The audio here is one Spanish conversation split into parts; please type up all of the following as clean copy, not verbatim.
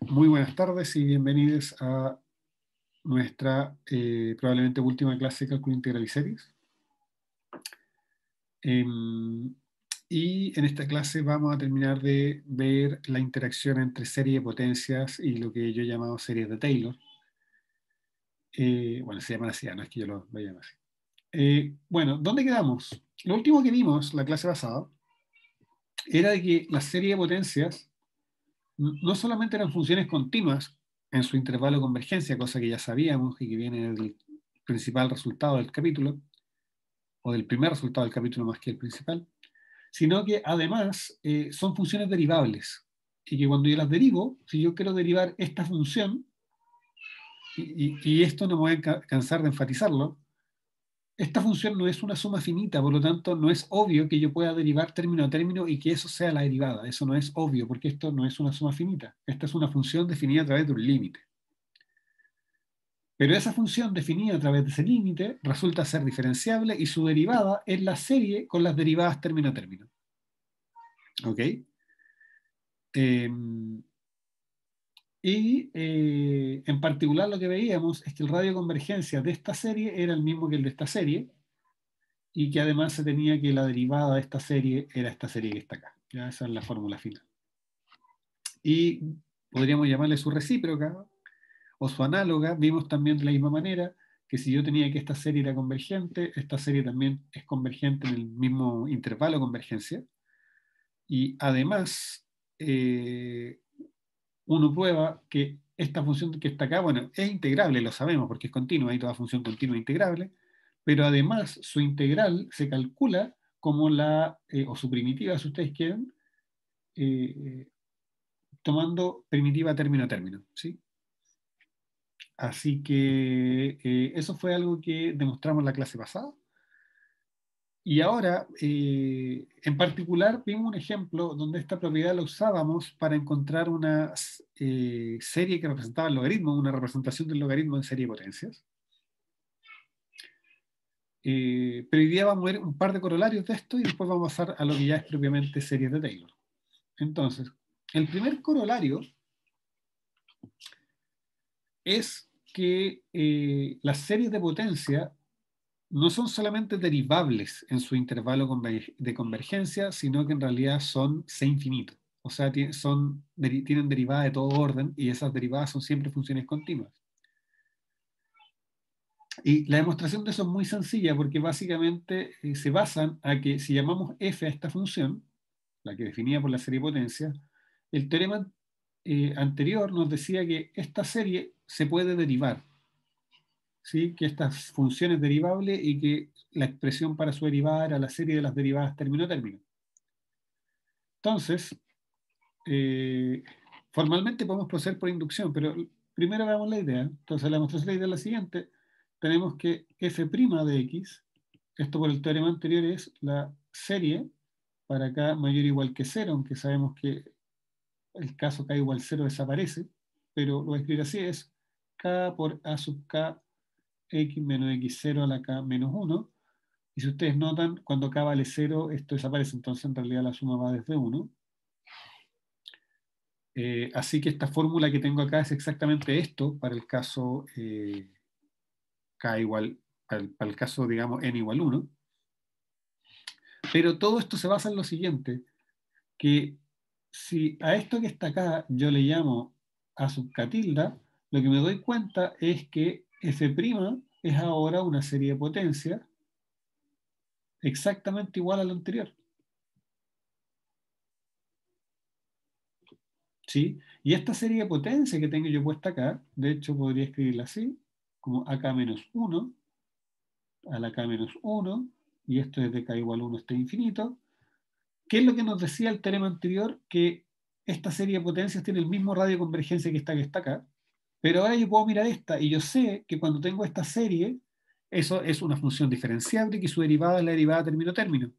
Muy buenas tardes y bienvenidos a nuestra probablemente última clase de cálculo integral y series. Y en esta clase vamos a terminar de ver la interacción entre serie de potencias y lo que yo he llamado series de Taylor. Bueno, se llaman así, no es que yo lo vaya a llamar así. Bueno, ¿dónde quedamos? Lo último que vimos la clase pasada era de que la serie de potencias no solamente eran funciones continuas en su intervalo de convergencia, cosa que ya sabíamos y que viene del principal resultado del capítulo, o del primer resultado del capítulo más que el principal, sino que además son funciones derivables. Y que cuando yo las derivo, si yo quiero derivar esta función, y esto no me voy a cansar de enfatizarlo, esta función no es una suma finita, por lo tanto no es obvio que yo pueda derivar término a término y que eso sea la derivada. Eso no es obvio porque esto no es una suma finita. Esta es una función definida a través de un límite. Pero esa función definida a través de ese límite resulta ser diferenciable y su derivada es la serie con las derivadas término a término. ¿Ok? En particular lo que veíamos es que el radio de convergencia de esta serie era el mismo que el de esta serie y que además se tenía que la derivada de esta serie era esta serie que está acá. ¿Ya? Esa es la fórmula final. Y podríamos llamarle su recíproca o su análoga. Vimos también de la misma manera que si yo tenía que esta serie era convergente, esta serie también es convergente en el mismo intervalo de convergencia. Y además, uno prueba que esta función que está acá, bueno, es integrable, lo sabemos porque es continua, y toda función continua es integrable, pero además su integral se calcula como o su primitiva, si ustedes quieren, tomando primitiva término a término, ¿sí? Así que eso fue algo que demostramos en la clase pasada. Y ahora, en particular, vimos un ejemplo donde esta propiedad la usábamos para encontrar una serie que representaba el logaritmo, una representación del logaritmo en serie de potencias. Pero hoy día vamos a ver un par de corolarios de esto y después vamos a pasar a lo que ya es propiamente series de Taylor. Entonces, el primer corolario es que las series de potencia no son solamente derivables en su intervalo de convergencia, sino que en realidad son C infinito. O sea, tienen derivadas de todo orden y esas derivadas son siempre funciones continuas. Y la demostración de eso es muy sencilla porque básicamente se basan a que si llamamos f a esta función, la que definía por la serie de potencia, el teorema anterior nos decía que esta serie se puede derivar. ¿Sí? Que esta función es derivable y que la expresión para su derivada era la serie de las derivadas término a término. Entonces, formalmente podemos proceder por inducción, pero primero veamos la idea. Entonces, la demostración de la idea es la siguiente. Tenemos que f' de x, esto por el teorema anterior es la serie para k mayor o igual que 0, aunque sabemos que el caso k igual 0 desaparece, pero lo voy a escribir así, es k por a sub k x menos x0 a la k menos 1. Y si ustedes notan, cuando k vale 0, esto desaparece, entonces en realidad la suma va desde 1. Así que esta fórmula que tengo acá es exactamente esto para el caso k igual, para el caso, digamos, n igual 1. Pero todo esto se basa en lo siguiente, que si a esto que está acá yo le llamo a sub k tilde, lo que me doy cuenta es que f' es ahora una serie de potencias exactamente igual a lo anterior. ¿Sí? Y esta serie de potencia que tengo yo puesta acá, de hecho podría escribirla así, como AK menos 1 a la K menos 1, y esto es de K igual 1 hasta infinito. ¿Qué es lo que nos decía el teorema anterior? Que esta serie de potencias tiene el mismo radio de convergencia que está acá, pero ahora yo puedo mirar esta y yo sé que cuando tengo esta serie, eso es una función diferenciable y que su derivada es la derivada término-término.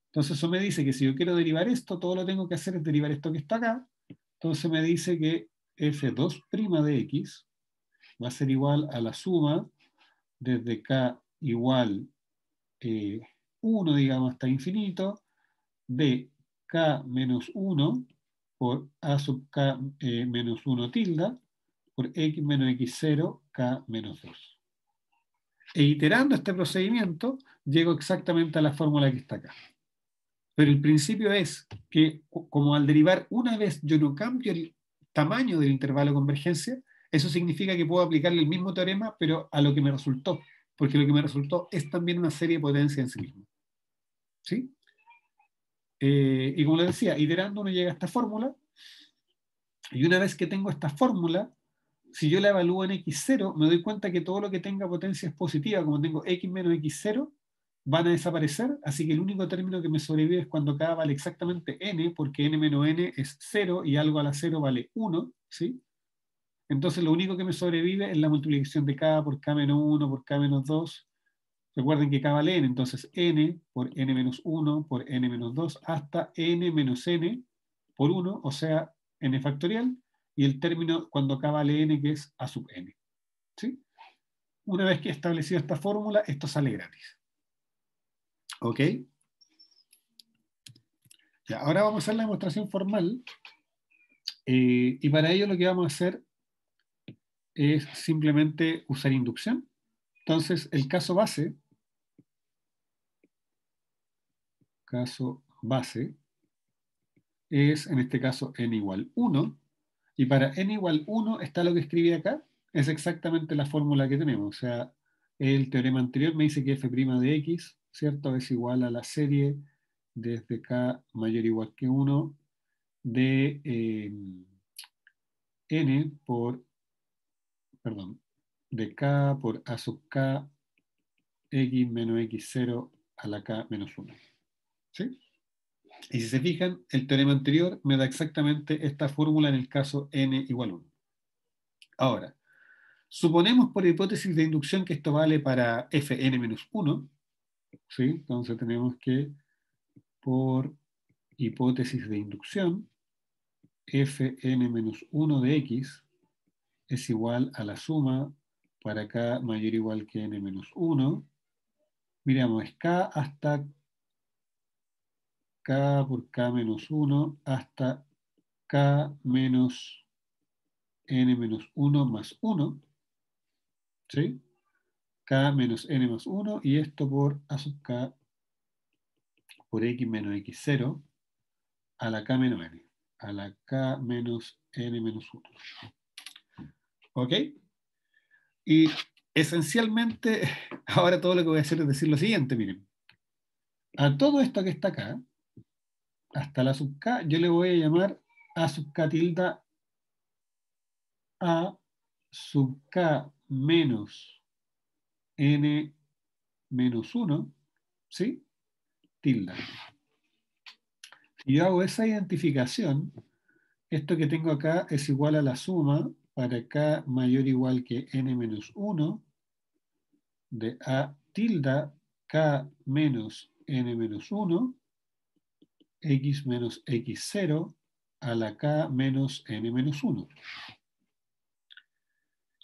Entonces eso me dice que si yo quiero derivar esto, todo lo que tengo que hacer es derivar esto que está acá. Entonces me dice que f2' de x va a ser igual a la suma desde k igual 1, digamos, hasta infinito, de k menos 1 por A sub K menos 1 tilde por X menos X0 K menos 2. E iterando este procedimiento, llego exactamente a la fórmula que está acá. Pero el principio es que, como al derivar una vez yo no cambio el tamaño del intervalo de convergencia, eso significa que puedo aplicarle el mismo teorema, pero a lo que me resultó, porque lo que me resultó es también una serie de potencia en sí mismo. ¿Sí? Y como les decía, iterando uno llega a esta fórmula, y una vez que tengo esta fórmula, si yo la evalúo en x0, me doy cuenta que todo lo que tenga potencia es positiva, como tengo x menos x0, van a desaparecer, así que el único término que me sobrevive es cuando k vale exactamente n, porque n menos n es 0 y algo a la 0 vale 1, ¿sí? Entonces lo único que me sobrevive es la multiplicación de k por k menos 1 por k menos 2. Recuerden que k vale n, entonces n por n menos 1 por n menos 2 hasta n menos n por 1, o sea, n factorial, y el término cuando k vale n, que es a sub n. ¿Sí? Una vez que he establecido esta fórmula, esto sale gratis. ¿Ok? Ya, ahora vamos a hacer la demostración formal. Y para ello lo que vamos a hacer es simplemente usar inducción. Entonces, el caso base es, en este caso, n igual 1. Y para n igual 1 está lo que escribí acá. Es exactamente la fórmula que tenemos. O sea, el teorema anterior me dice que f' de x, ¿cierto? Es igual a la serie desde k mayor o igual que 1 de n por, perdón, de k por a sub k x menos x0 a la k menos 1. ¿Sí? Y si se fijan, el teorema anterior me da exactamente esta fórmula en el caso n igual 1. Ahora, suponemos por hipótesis de inducción que esto vale para fn menos 1. ¿Sí? Entonces tenemos que, por hipótesis de inducción, fn menos 1 de x es igual a la suma para k mayor o igual que n menos 1. Miramos, es k hasta k por k menos 1 hasta k menos n menos 1 más 1. ¿Sí? K menos n más 1 y esto por a sub k por x menos x0 a la k menos n. A la k menos n menos 1. ¿Ok? Y esencialmente, ahora todo lo que voy a hacer es decir lo siguiente, miren. A todo esto que está acá, hasta la sub k, yo le voy a llamar a sub k tilde a sub k menos n menos 1, ¿sí? Tilde. Si yo hago esa identificación, esto que tengo acá es igual a la suma para k mayor o igual que n menos 1 de a tilde k menos n menos 1 x menos x0 a la k menos n menos 1.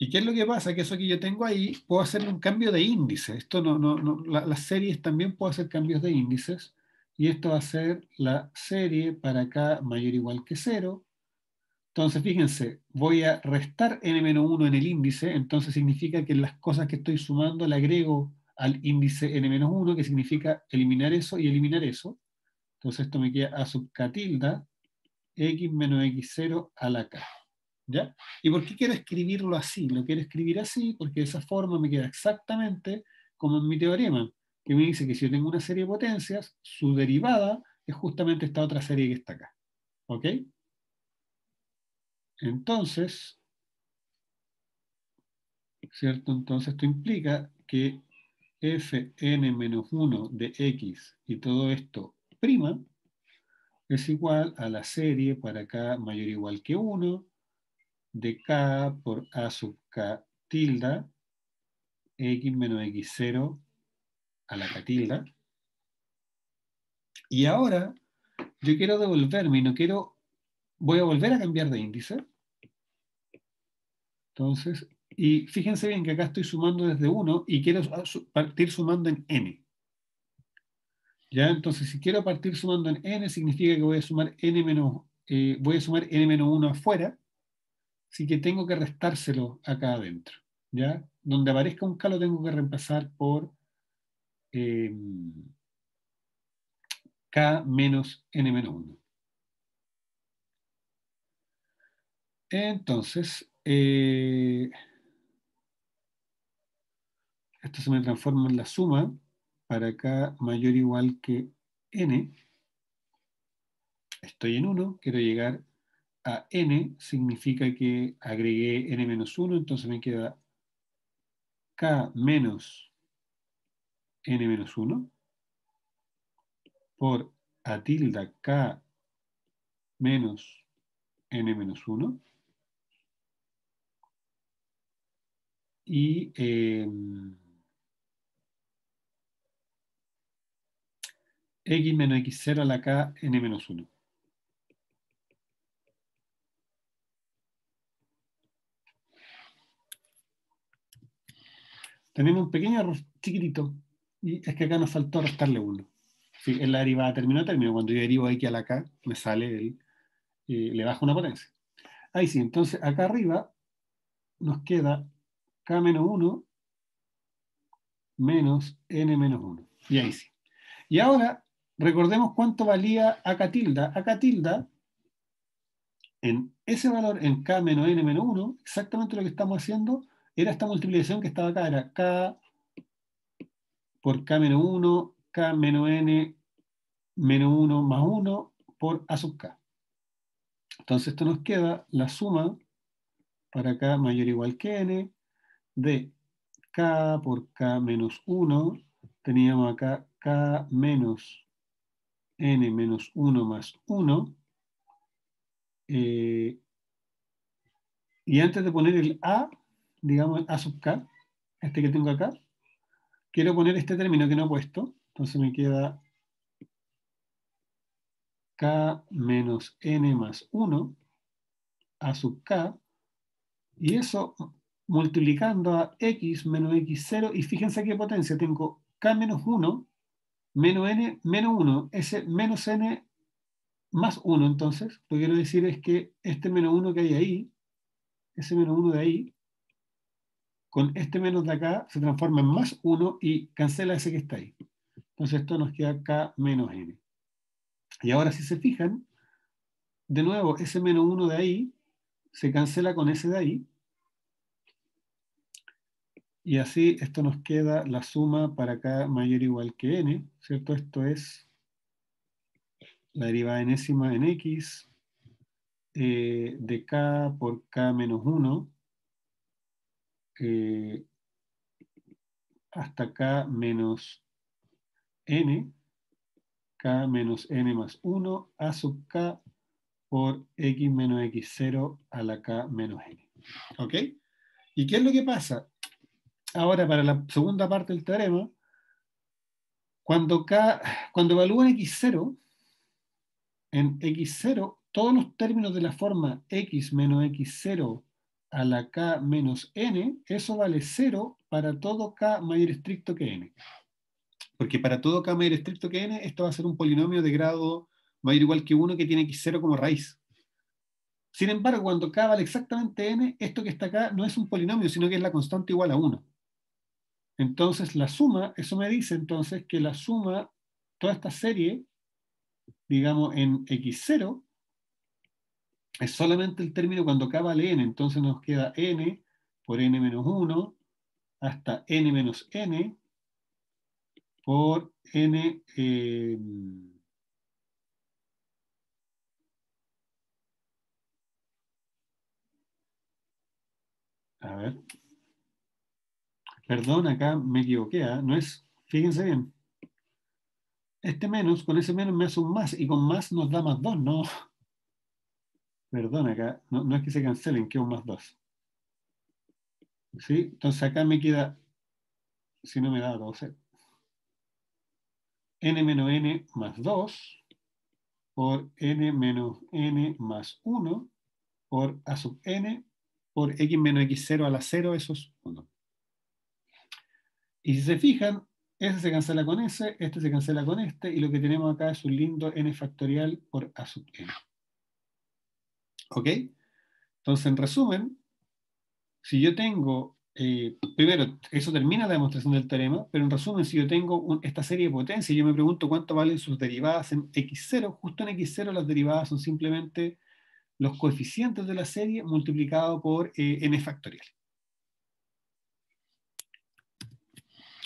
¿Y qué es lo que pasa? Que eso que yo tengo ahí, puedo hacerle un cambio de índice. Esto las series también puedo hacer cambios de índices. Y esto va a ser la serie para k mayor o igual que 0. Entonces, fíjense, voy a restar n-1 en el índice. Entonces significa que las cosas que estoy sumando le agrego al índice n-1, que significa eliminar eso y eliminar eso. Entonces esto me queda a sub k tilde x menos x0 a la k. ¿Ya? ¿Y por qué quiero escribirlo así? Lo quiero escribir así porque de esa forma me queda exactamente como en mi teorema, que me dice que si yo tengo una serie de potencias, su derivada es justamente esta otra serie que está acá. ¿Ok? Entonces, ¿cierto? Entonces esto implica que fn-1 de x y todo esto prima es igual a la serie para k mayor o igual que 1 de k por a sub k tilde x menos x0 a la k tilde. Y ahora yo quiero devolverme y no quiero, voy a volver a cambiar de índice. Entonces, y fíjense bien que acá estoy sumando desde 1 y quiero partir sumando en n. ¿Ya? Entonces, si quiero partir sumando en n, significa que voy a sumar n menos voy a sumar n-1 afuera, así que tengo que restárselo acá adentro. ¿Ya? Donde aparezca un K lo tengo que reemplazar por K menos n-1. Entonces, esto se me transforma en la suma para K mayor o igual que n. Estoy en 1, quiero llegar a n, significa que agregué n-1, entonces me queda K menos n-1 por a tilde K menos n-1 y x menos x0 a la K n-1. Tenemos un pequeño error chiquitito, y es que acá nos faltó restarle 1. Sí, en la derivada término a término, cuando yo derivo x a la K, me sale le bajo una potencia. Ahí sí, entonces acá arriba nos queda K menos 1 menos n menos 1. Y ahí sí. Y ahora, recordemos cuánto valía AK tilde. AK tilde, en ese valor, en K menos n menos 1, exactamente lo que estamos haciendo era esta multiplicación que estaba acá, era K por K menos 1, K menos n menos 1 más 1 por A sub K. Entonces esto nos queda la suma para K mayor o igual que n de K por K menos 1. Teníamos acá K menos n menos 1 más 1. Y antes de poner el A, digamos A sub K, este que tengo acá, quiero poner este término que no he puesto. Entonces me queda K menos n más 1 A sub K. Y eso multiplicando a x menos x0. Y fíjense qué potencia. Tengo K menos 1 menos n menos 1. Ese menos n más 1. Entonces, lo que quiero decir es que este menos 1 que hay ahí, ese menos 1 de ahí, con este menos de acá, se transforma en más 1 y cancela ese que está ahí. Entonces esto nos queda K menos n. Y ahora si se fijan, de nuevo ese menos 1 de ahí se cancela con ese de ahí. Y así esto nos queda la suma para K mayor o igual que n, ¿cierto? Esto es la derivada enésima en x de K por K menos 1 hasta K menos n, K menos n más 1 a sub K por x menos x0 a la K menos n. ¿Ok? ¿Y qué es lo que pasa? Ahora, para la segunda parte del teorema, cuando evalúan x0, en x0, todos los términos de la forma x menos x0 a la K menos n, eso vale 0 para todo K mayor estricto que n. Porque para todo K mayor estricto que n, esto va a ser un polinomio de grado mayor o igual que 1 que tiene x0 como raíz. Sin embargo, cuando K vale exactamente n, esto que está acá no es un polinomio, sino que es la constante igual a 1. Entonces, la suma, eso me dice entonces que la suma, toda esta serie, digamos, en x0, es solamente el término cuando K vale n. Entonces nos queda n por n menos 1 hasta n menos n por n... a ver. Perdón, acá me equivoqué. No es... Fíjense bien. Este menos, con ese menos me hace un más. Y con más nos da más 2, ¿no? Perdón, acá. No es que se cancelen, que un más 2. ¿Sí? Entonces acá me queda... Si no me da 12. N menos n más 2 por n menos n más 1 por a sub n por x menos x0 a la 0, eso es 1. Y si se fijan, ese se cancela con ese, este se cancela con este, y lo que tenemos acá es un lindo n factorial por a sub n. ¿Ok? Entonces, en resumen, si yo tengo, primero, eso termina la demostración del teorema, pero en resumen, si yo tengo esta serie de potencias y yo me pregunto cuánto valen sus derivadas en x0, justo en x0 las derivadas son simplemente los coeficientes de la serie multiplicado por n factorial.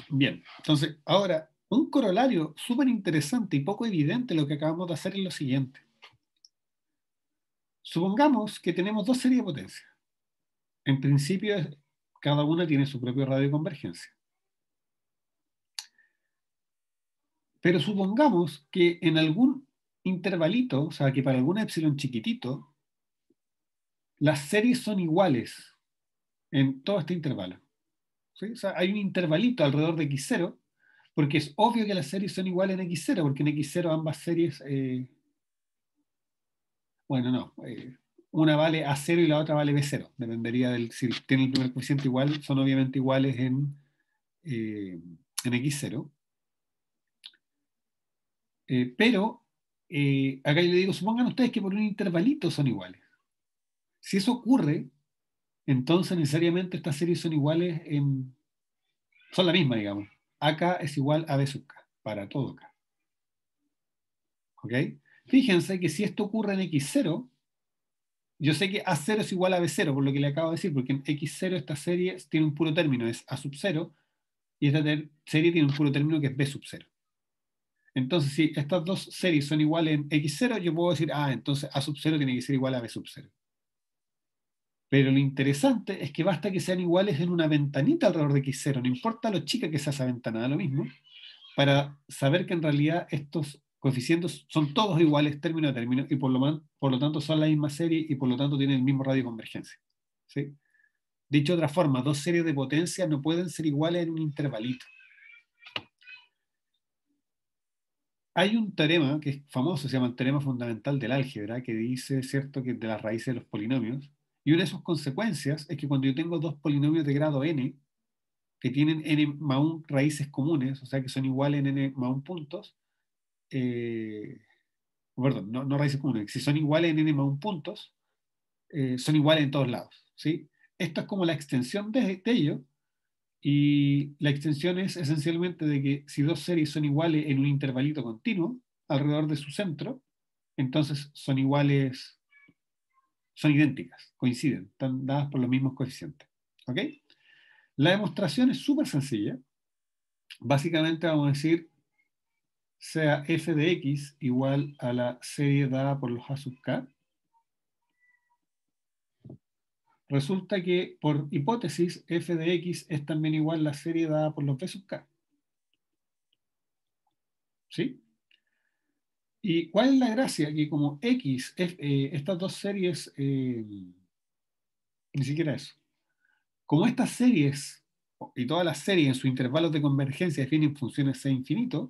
Bien, entonces, ahora, un corolario súper interesante y poco evidente lo que acabamos de hacer es lo siguiente. Supongamos que tenemos dos series de potencias. En principio, cada una tiene su propio radio de convergencia. Pero supongamos que en algún intervalito, o sea, que para algún epsilon chiquitito, las series son iguales en todo este intervalo. ¿Sí? O sea, hay un intervalito alrededor de x0, porque es obvio que las series son iguales en x0, porque en x0 ambas series, bueno, no, una vale a0 y la otra vale b0, dependería del, si tienen el primer coeficiente igual, son obviamente iguales en x0. Pero acá yo le digo, supongan ustedes que por un intervalito son iguales. Si eso ocurre, entonces necesariamente estas series son iguales son la misma, digamos. AK es igual a B sub K, para todo K. ¿Ok? Fíjense que si esto ocurre en X0, yo sé que A0 es igual a B0, por lo que le acabo de decir, porque en X0 esta serie tiene un puro término, es A sub 0, y esta serie tiene un puro término que es B sub 0. Entonces, si estas dos series son iguales en X0, yo puedo decir, entonces A sub 0 tiene que ser igual a B sub 0. Pero lo interesante es que basta que sean iguales en una ventanita alrededor de x0, no importa lo chica que sea esa ventana, da lo mismo, para saber que en realidad estos coeficientes son todos iguales término a término y por lo tanto son la misma serie y por lo tanto tienen el mismo radio de convergencia. ¿Sí? Dicho de otra forma, dos series de potencia no pueden ser iguales en un intervalito. Hay un teorema que es famoso, se llama el teorema fundamental del álgebra, que dice, ¿cierto?, que de las raíces de los polinomios. Y una de sus consecuencias es que cuando yo tengo dos polinomios de grado n, que tienen n más 1 raíces comunes, o sea que son iguales en n más 1 puntos, perdón, no raíces comunes, si son iguales en n más 1 puntos, son iguales en todos lados. ¿Sí? Esto es como la extensión de ello, y la extensión es esencialmente de que si dos series son iguales en un intervalito continuo, alrededor de su centro, entonces son iguales, son idénticas, coinciden, están dadas por los mismos coeficientes. ¿Ok? La demostración es súper sencilla. Básicamente vamos a decir, sea f de x igual a la serie dada por los a sub k, resulta que por hipótesis f de x es también igual a la serie dada por los b sub k. ¿Sí? ¿Y cuál es la gracia? Que como x, estas dos series, ni siquiera eso, como estas series y todas las series en sus intervalos de convergencia definen funciones c infinito,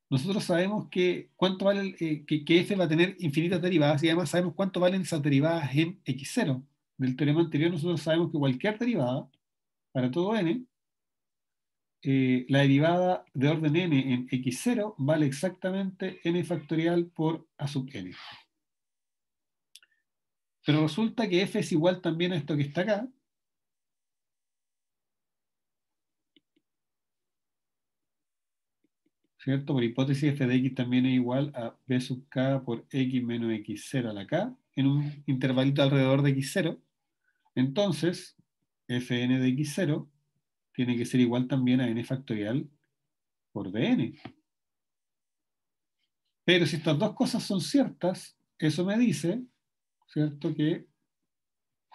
nosotros sabemos que cuánto vale que f va a tener infinitas derivadas y además sabemos cuánto valen esas derivadas en x0. Del teorema anterior nosotros sabemos que cualquier derivada para todo n, la derivada de orden n en x0 vale exactamente n factorial por a sub n. Pero resulta que f es igual también a esto que está acá, ¿cierto? Por hipótesis f de x también es igual a b sub k por x menos x0 a la k en un intervalito alrededor de x0. Entonces, fn de x0 tiene que ser igual también a n factorial por bn. Pero si estas dos cosas son ciertas, eso me dice, ¿cierto? Que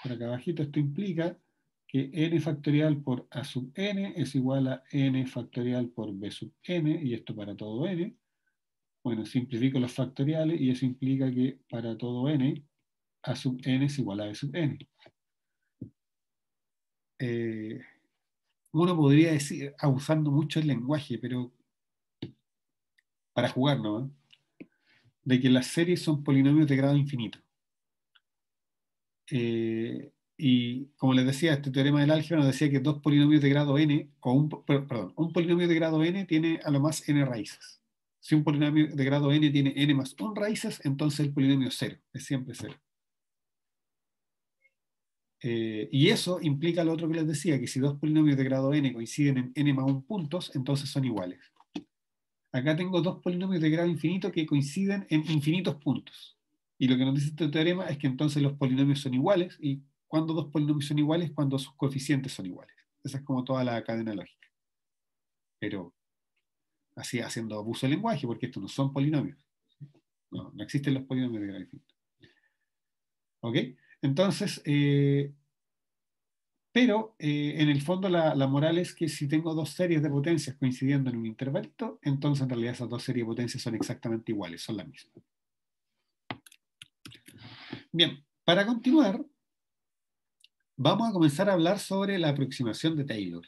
por acá abajito esto implica que n factorial por a sub n es igual a n factorial por b sub n, y esto para todo n. Bueno, simplifico los factoriales y eso implica que para todo n, a sub n es igual a b sub n. Uno podría decir, abusando mucho el lenguaje, pero para jugar, ¿no? De que las series son polinomios de grado infinito. Y como les decía, este teorema del álgebra nos decía que dos polinomios de grado n, o un polinomio de grado n tiene a lo más n raíces. Si un polinomio de grado n tiene n más 1 raíces, entonces el polinomio es 0, es siempre 0. Y eso implica lo otro que les decía, que si dos polinomios de grado n coinciden en n más 1 puntos, entonces son iguales. Acá tengo dos polinomios de grado infinito que coinciden en infinitos puntos. Y lo que nos dice este teorema es que entonces los polinomios son iguales, y cuando dos polinomios son iguales, cuando sus coeficientes son iguales. Esa es como toda la cadena lógica. Pero así haciendo abuso del lenguaje, porque estos no son polinomios. No existen los polinomios de grado infinito. ¿Ok? Entonces, pero en el fondo la moral es que si tengo dos series de potencias coincidiendo en un intervalito, entonces en realidad esas dos series de potencias son exactamente iguales, son las mismas. Bien, para continuar, vamos a comenzar a hablar sobre la aproximación de Taylor,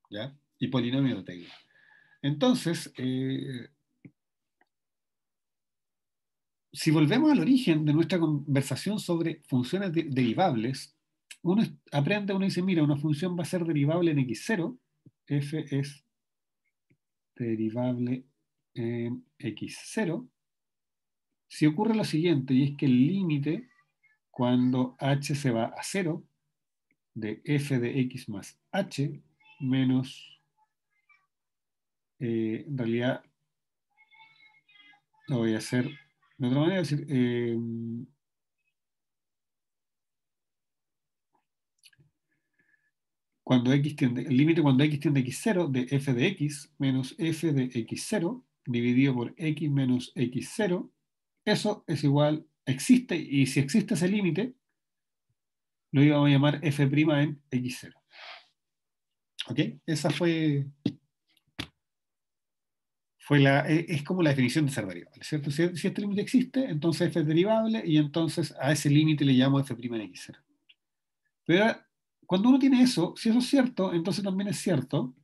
¿ya? Y polinomio de Taylor. Entonces, si volvemos al origen de nuestra conversación sobre funciones derivables, uno dice, mira, una función va a ser derivable en x0, f es derivable en x0, si ocurre lo siguiente, y es que el límite, cuando h se va a 0, de f de x más h, menos, en realidad, lo voy a hacer de otra manera, es decir, cuando x tiende, el límite cuando x tiende a x0 de f de x menos f de x0 dividido por x menos x0, eso es igual, existe, y si existe ese límite, lo íbamos a llamar f' en x0. ¿Ok? Esa es como la definición de ser derivable, ¿cierto? Si este límite existe, entonces f es derivable, y entonces a ese límite le llamo f' en x0. Pero cuando uno tiene eso, si eso es cierto, entonces también es cierto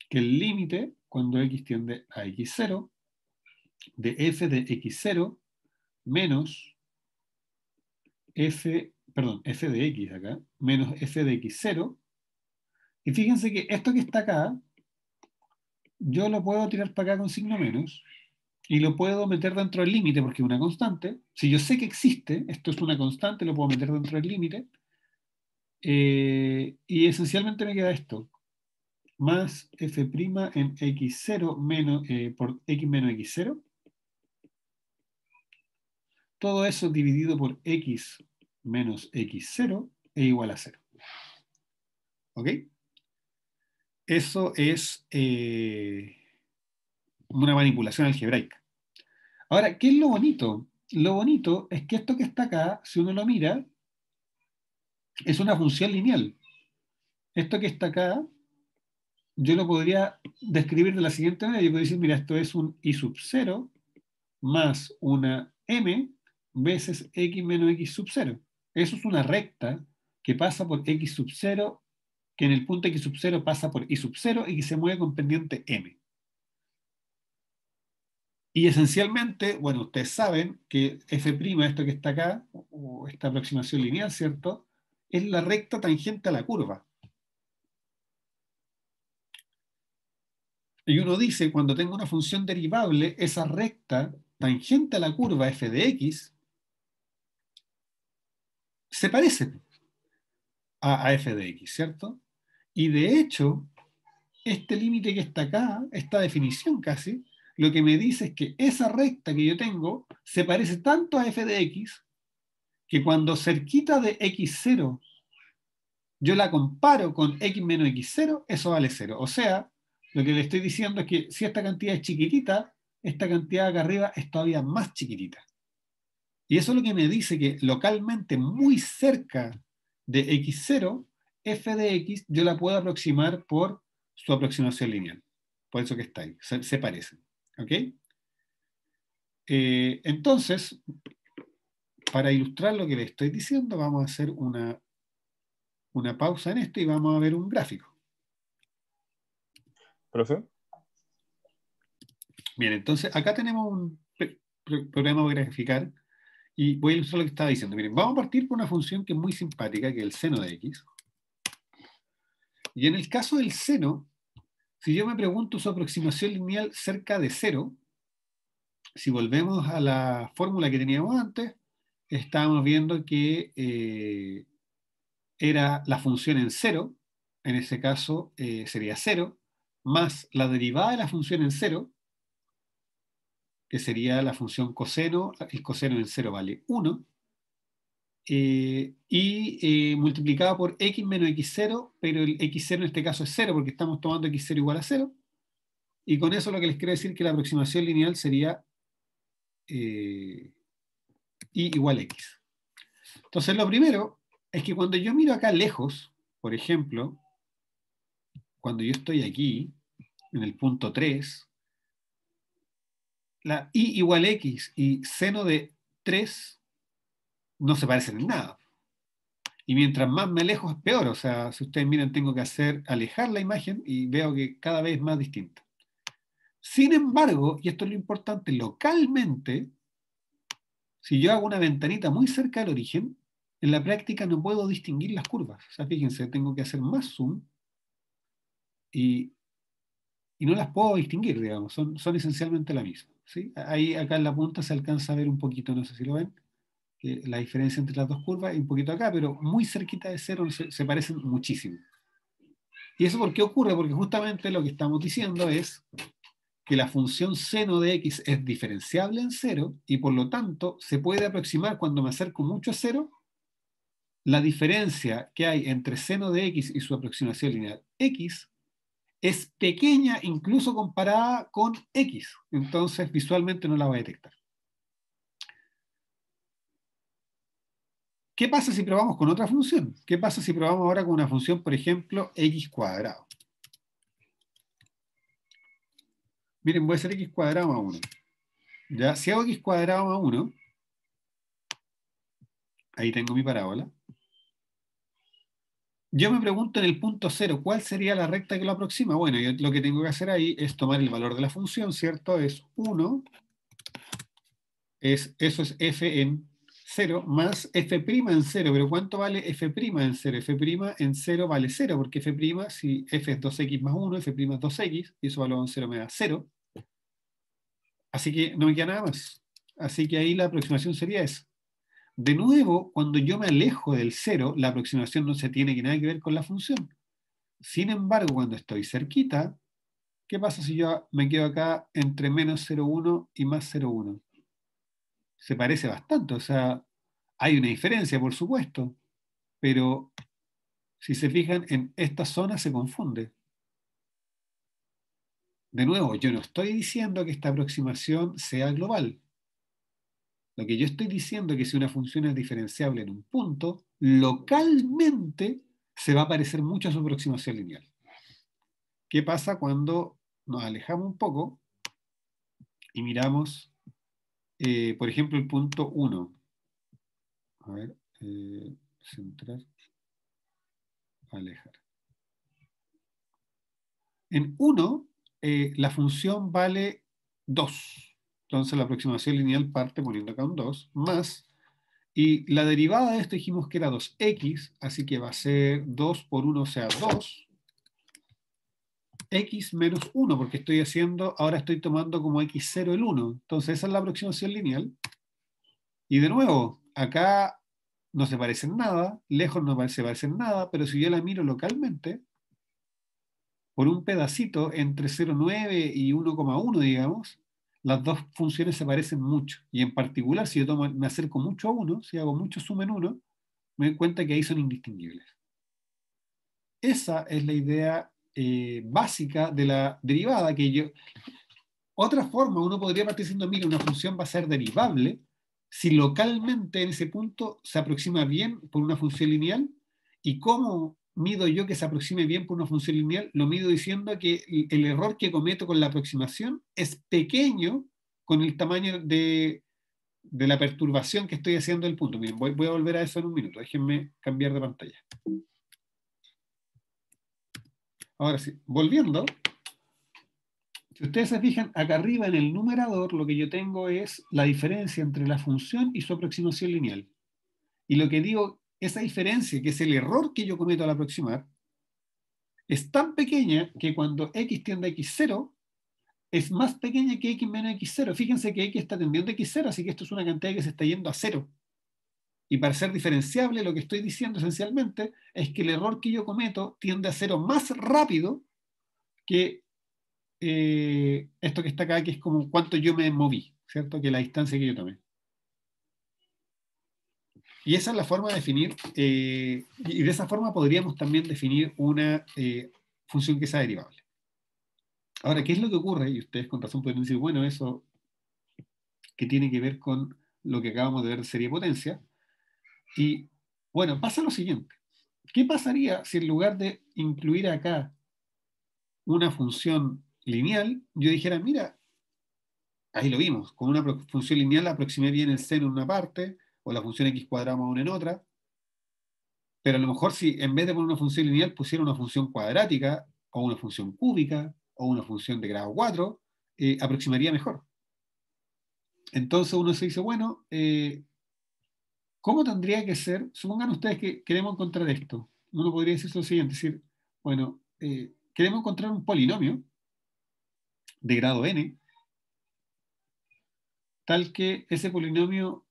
que el límite, cuando x tiende a x0, de f de x0 menos f de x acá, menos f de x0, y fíjense que esto que está acá, yo lo puedo tirar para acá con signo menos, y lo puedo meter dentro del límite porque es una constante. Si yo sé que existe, esto es una constante, lo puedo meter dentro del límite, y esencialmente me queda esto, más f' en x0 menos, por x menos x0, todo eso dividido por x menos x0 es igual a 0. ¿Ok? Eso es una manipulación algebraica. Ahora, ¿qué es lo bonito? Lo bonito es que esto que está acá, si uno lo mira, es una función lineal. Esto que está acá, yo lo podría describir de la siguiente manera. Yo puedo decir, mira, esto es un i sub 0 más una m veces x menos x sub 0. Eso es una recta que pasa por x sub 0, que en el punto x sub 0 pasa por y sub 0 y que se mueve con pendiente m. Y esencialmente, bueno, ustedes saben que f', esto que está acá, o esta aproximación lineal, ¿cierto? Es la recta tangente a la curva. Y uno dice, cuando tengo una función derivable, esa recta tangente a la curva f de x se parece a f de x, ¿cierto? Y de hecho, este límite que está acá, esta definición casi, lo que me dice es que esa recta que yo tengo se parece tanto a f de x que cuando cerquita de x0 yo la comparo con x menos x0, eso vale 0. O sea, lo que le estoy diciendo es que si esta cantidad es chiquitita, esta cantidad acá arriba es todavía más chiquitita. Y eso es lo que me dice que localmente, muy cerca de x0, f de x yo la puedo aproximar por su aproximación lineal. Por eso que está ahí, se parecen. ¿Ok? Entonces, para ilustrar lo que le estoy diciendo, vamos a hacer una pausa en esto y vamos a ver un gráfico. ¿Profe? Bien, entonces acá tenemos un programa para graficar y voy a ilustrar lo que estaba diciendo. Miren, vamos a partir por una función que es muy simpática, que es el seno de x. Y en el caso del seno, si yo me pregunto su aproximación lineal cerca de 0, si volvemos a la fórmula que teníamos antes, estábamos viendo que era la función en cero, en ese caso sería cero, más la derivada de la función en cero, que sería la función coseno, el coseno en cero vale 1, multiplicado por x menos x0, pero el x0 en este caso es 0 porque estamos tomando x0 igual a 0, y con eso lo que les quiero decir es que la aproximación lineal sería y igual a x. Entonces lo primero es que cuando yo miro acá lejos, por ejemplo, cuando yo estoy aquí, en el punto 3, la y igual a x y seno de 3 no se parecen en nada. Y mientras más me alejo es peor. O sea, si ustedes miran, tengo que alejar la imagen y veo que cada vez es más distinta. Sin embargo, y esto es lo importante, localmente, si yo hago una ventanita muy cerca del origen, en la práctica no puedo distinguir las curvas. O sea, fíjense, tengo que hacer más zoom y, y no las puedo distinguir, digamos. Son esencialmente la misma. ¿Sí? Ahí, acá en la punta se alcanza a ver un poquito, no sé si lo ven, la diferencia entre las dos curvas y un poquito acá, pero muy cerquita de cero se parecen muchísimo. ¿Y eso por qué ocurre? Porque justamente lo que estamos diciendo es que la función seno de x es diferenciable en cero y por lo tanto se puede aproximar cuando me acerco mucho a cero. La diferencia que hay entre seno de x y su aproximación lineal x es pequeña incluso comparada con x. Entonces visualmente no la va a detectar. ¿Qué pasa si probamos con otra función? ¿Qué pasa si probamos ahora con una función, por ejemplo, x cuadrado? Miren, voy a hacer x cuadrado más 1. ¿Ya? Si hago x cuadrado más 1, ahí tengo mi parábola. Yo me pregunto en el punto 0, ¿cuál sería la recta que lo aproxima? Bueno, yo lo que tengo que hacer ahí es tomar el valor de la función, ¿cierto? Es 1, eso es f en 0, más f' en 0. ¿Pero cuánto vale f' en 0? F' en 0 vale 0, porque f', si f es 2x más 1, f' es 2x, y eso valor en 0 me da 0. Así que no me queda nada más. Así que ahí la aproximación sería esa. De nuevo, cuando yo me alejo del 0, la aproximación no se tiene nada que ver con la función. Sin embargo, cuando estoy cerquita, ¿qué pasa si yo me quedo acá entre menos 0,1 y más 0,1? Se parece bastante, o sea, hay una diferencia, por supuesto, pero si se fijan, en esta zona se confunde. De nuevo, yo no estoy diciendo que esta aproximación sea global. Lo que yo estoy diciendo es que si una función es diferenciable en un punto, localmente se va a parecer mucho a su aproximación lineal. ¿Qué pasa cuando nos alejamos un poco y miramos, por ejemplo, el punto 1? A ver, centrar, alejar. En 1, la función vale 2. Entonces la aproximación lineal parte poniendo acá un 2, más, y la derivada de esto dijimos que era 2x, así que va a ser 2 por 1, o sea, 2, x menos 1, porque ahora estoy tomando como x0 el 1. Entonces esa es la aproximación lineal. Y de nuevo, acá no se parecen nada, lejos no se parecen nada, pero si yo la miro localmente, por un pedacito entre 0,9 y 1,1, digamos, las dos funciones se parecen mucho. Y en particular, si yo me acerco mucho a 1, si hago mucho zoom en 1, me doy cuenta que ahí son indistinguibles. Esa es la idea básica de la derivada. Otra forma, uno podría partir diciendo, mira, una función va a ser derivable si localmente en ese punto se aproxima bien por una función lineal. ¿Y cómo mido yo que se aproxime bien por una función lineal? Lo mido diciendo que el error que cometo con la aproximación es pequeño con el tamaño de la perturbación que estoy haciendo del punto. Miren, voy a volver a eso en un minuto. Déjenme cambiar de pantalla. Ahora sí, volviendo. Si ustedes se fijan, acá arriba en el numerador lo que yo tengo es la diferencia entre la función y su aproximación lineal. Y lo que digo, esa diferencia, que es el error que yo cometo al aproximar, es tan pequeña que cuando x tiende a x0, es más pequeña que x menos x0. Fíjense que x está tendiendo a x0, así que esto es una cantidad que se está yendo a 0. Y para ser diferenciable, lo que estoy diciendo esencialmente es que el error que yo cometo tiende a 0 más rápido que esto que está acá, que es como cuánto yo me moví, ¿cierto? Que la distancia que yo tomé. Y esa es la forma de definir, y de esa forma podríamos también definir una función que sea derivable. Ahora, ¿qué es lo que ocurre? Y ustedes con razón pueden decir, bueno, eso que tiene que ver con lo que acabamos de ver de serie de potencia. Y bueno, pasa lo siguiente. ¿Qué pasaría si en lugar de incluir acá una función lineal, yo dijera, mira, ahí lo vimos, con una función lineal aproximé bien el seno en una parte, o la función x cuadrada más 1 en otra, pero a lo mejor si en vez de poner una función lineal pusiera una función cuadrática, o una función cúbica, o una función de grado 4, aproximaría mejor. Entonces uno se dice, bueno, ¿cómo tendría que ser? Supongan ustedes que queremos encontrar esto. Uno podría decir lo siguiente, decir, bueno, queremos encontrar un polinomio de grado n, tal que ese polinomio,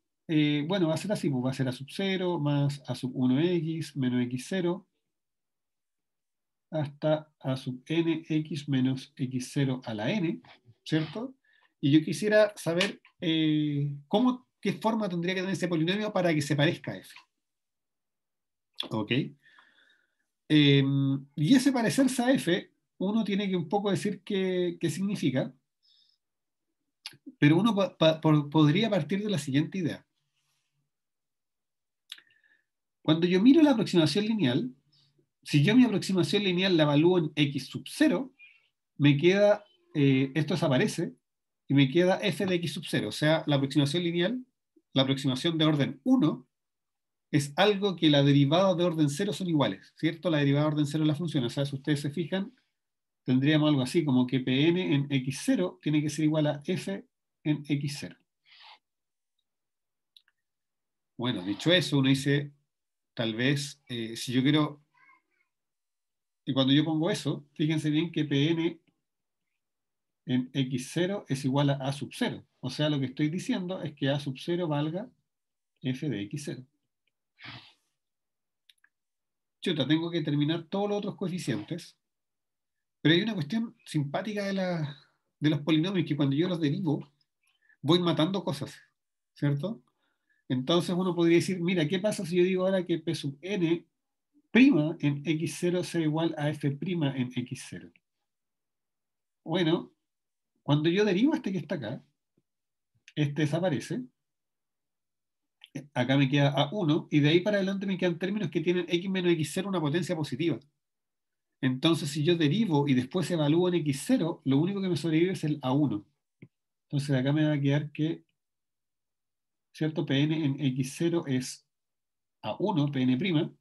bueno, va a ser así, pues va a ser a sub 0 más a sub 1x menos x0 hasta a sub nx menos x0 a la n, ¿cierto? Y yo quisiera saber qué forma tendría que tener ese polinomio para que se parezca a f. ¿Ok? Y ese parecerse a f, uno tiene que un poco decir qué significa, pero uno podría partir de la siguiente idea. Cuando yo miro la aproximación lineal, si yo mi aproximación lineal la evalúo en x sub 0, me queda, esto desaparece, y me queda f de x sub 0. O sea, la aproximación lineal, la aproximación de orden 1, es algo que la derivada de orden 0 son iguales, ¿cierto? La derivada de orden 0 de la función. O sea, si ustedes se fijan, tendríamos algo así como que Pn en x0 tiene que ser igual a f en x0. Bueno, dicho eso, uno dice, tal vez, si yo quiero, y cuando yo pongo eso, fíjense bien que Pn en x0 es igual a sub 0. O sea, lo que estoy diciendo es que a sub 0 valga f de x0. Chuta, tengo que determinar todos los otros coeficientes, pero hay una cuestión simpática de los polinomios que cuando yo los derivo, voy matando cosas, ¿cierto? Entonces uno podría decir, mira, ¿qué pasa si yo digo ahora que p sub n' en x0 sea igual a f' en x0? Bueno, cuando yo derivo este que está acá, este desaparece, acá me queda a1, y de ahí para adelante me quedan términos que tienen x menos x0 una potencia positiva. Entonces, si yo derivo y después evalúo en x0, lo único que me sobrevive es el a1. Entonces, acá me va a quedar que, ¿cierto? Pn en x0 es a1, Pn'.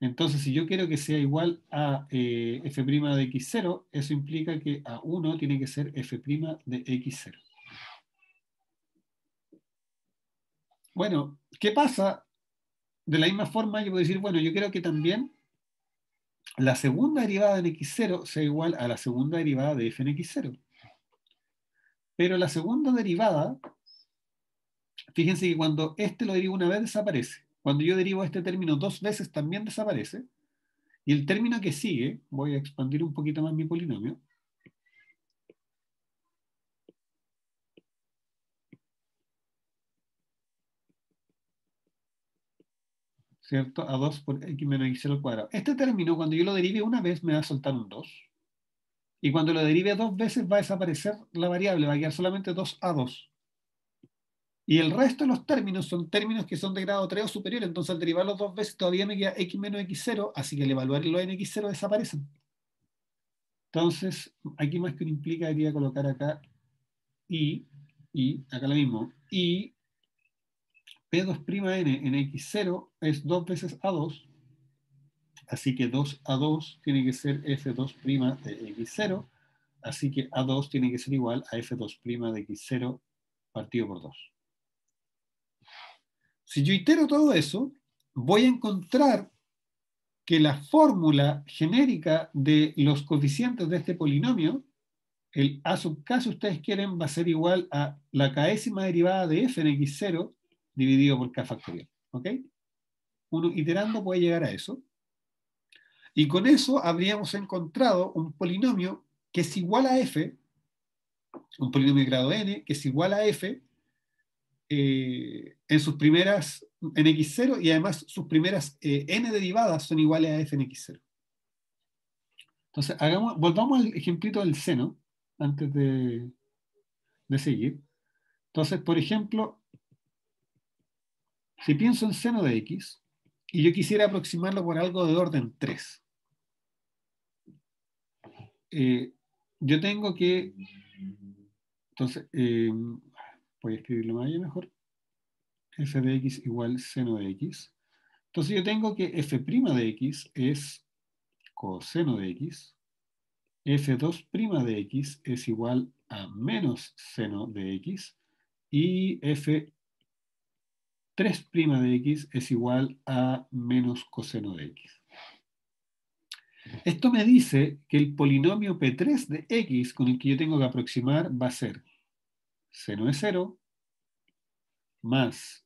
Entonces, si yo quiero que sea igual a f' de x0, eso implica que a1 tiene que ser f' de x0. Bueno, ¿qué pasa? De la misma forma, yo puedo decir, bueno, yo quiero que también la segunda derivada en x0 sea igual a la segunda derivada de f en x0. Pero la segunda derivada, fíjense que cuando este lo derivo una vez desaparece. Cuando yo derivo este término dos veces también desaparece. Y el término que sigue, voy a expandir un poquito más mi polinomio, ¿cierto? A 2 por x menos x0 al cuadrado. Este término, cuando yo lo derive una vez, me va a soltar un 2. Y cuando lo derive dos veces, va a desaparecer la variable, va a quedar solamente 2a2. Y el resto de los términos son términos que son de grado 3 o superior, entonces al derivarlos dos veces todavía me queda x menos x0, así que al evaluarlo en x0 desaparecen. Entonces, aquí más que un implica, debería colocar acá y acá lo mismo, y P2'N en x0 es 2 veces A2, así que 2A2 tiene que ser F2' de x0, así que A2 tiene que ser igual a F2' de x0 partido por 2. Si yo itero todo eso, voy a encontrar que la fórmula genérica de los coeficientes de este polinomio el a sub k, si ustedes quieren, va a ser igual a la késima derivada de f en x0 dividido por k factorial. ¿Ok? Uno iterando puede llegar a eso. Y con eso habríamos encontrado un polinomio que es igual a f, un polinomio de grado n, que es igual a f en sus primeras, en x0, y además sus primeras n derivadas son iguales a f en x0. Entonces, volvamos al ejemplito del seno, antes de seguir. Entonces, por ejemplo, si pienso en seno de x, y yo quisiera aproximarlo por algo de orden 3, yo tengo que, entonces, voy a escribirlo más allá mejor, f de x igual seno de x. Entonces yo tengo que f' de x es coseno de x, f2' de x es igual a menos seno de x, y f3' de x es igual a menos coseno de x. Esto me dice que el polinomio P3 de x con el que yo tengo que aproximar va a ser seno de 0 más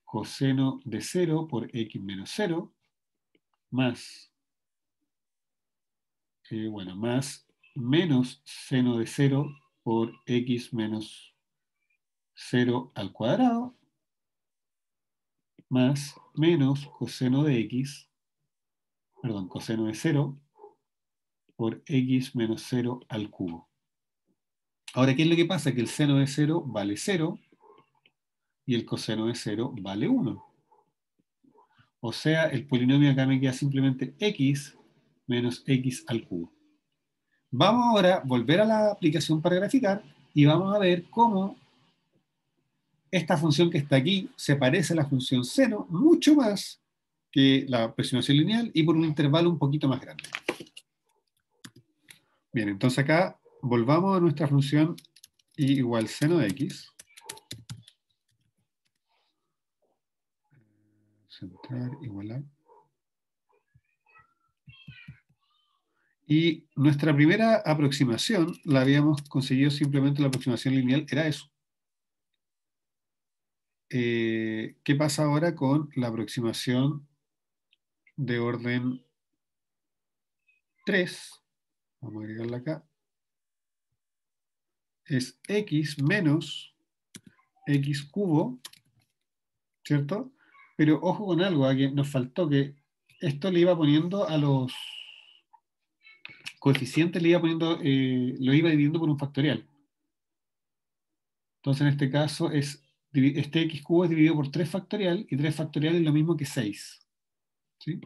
coseno de 0 por x menos 0 más, más menos seno de 0 por x menos 0 al cuadrado más menos coseno de x, perdón, coseno de 0 por x menos 0 al cubo. Ahora, ¿qué es lo que pasa? Que el seno de 0 vale 0 y el coseno de 0 vale 1. O sea, el polinomio acá me queda simplemente x menos x al cubo. Vamos ahora a volver a la aplicación para graficar y vamos a ver cómo esta función que está aquí se parece a la función seno mucho más que la aproximación lineal y por un intervalo un poquito más grande. Bien, entonces acá volvamos a nuestra función y igual seno de x. Centrar, igualar. Y nuestra primera aproximación la habíamos conseguido simplemente la aproximación lineal, era eso. ¿Qué pasa ahora con la aproximación de orden 3? Vamos a agregarla acá. Es x menos x cubo, ¿cierto? Pero ojo con algo, que nos faltó, que esto le iba poniendo a los coeficientes, le iba poniendo, lo iba dividiendo por un factorial. Entonces en este caso este x cubo es dividido por 3 factorial, y 3 factorial es lo mismo que 6. ¿Sí?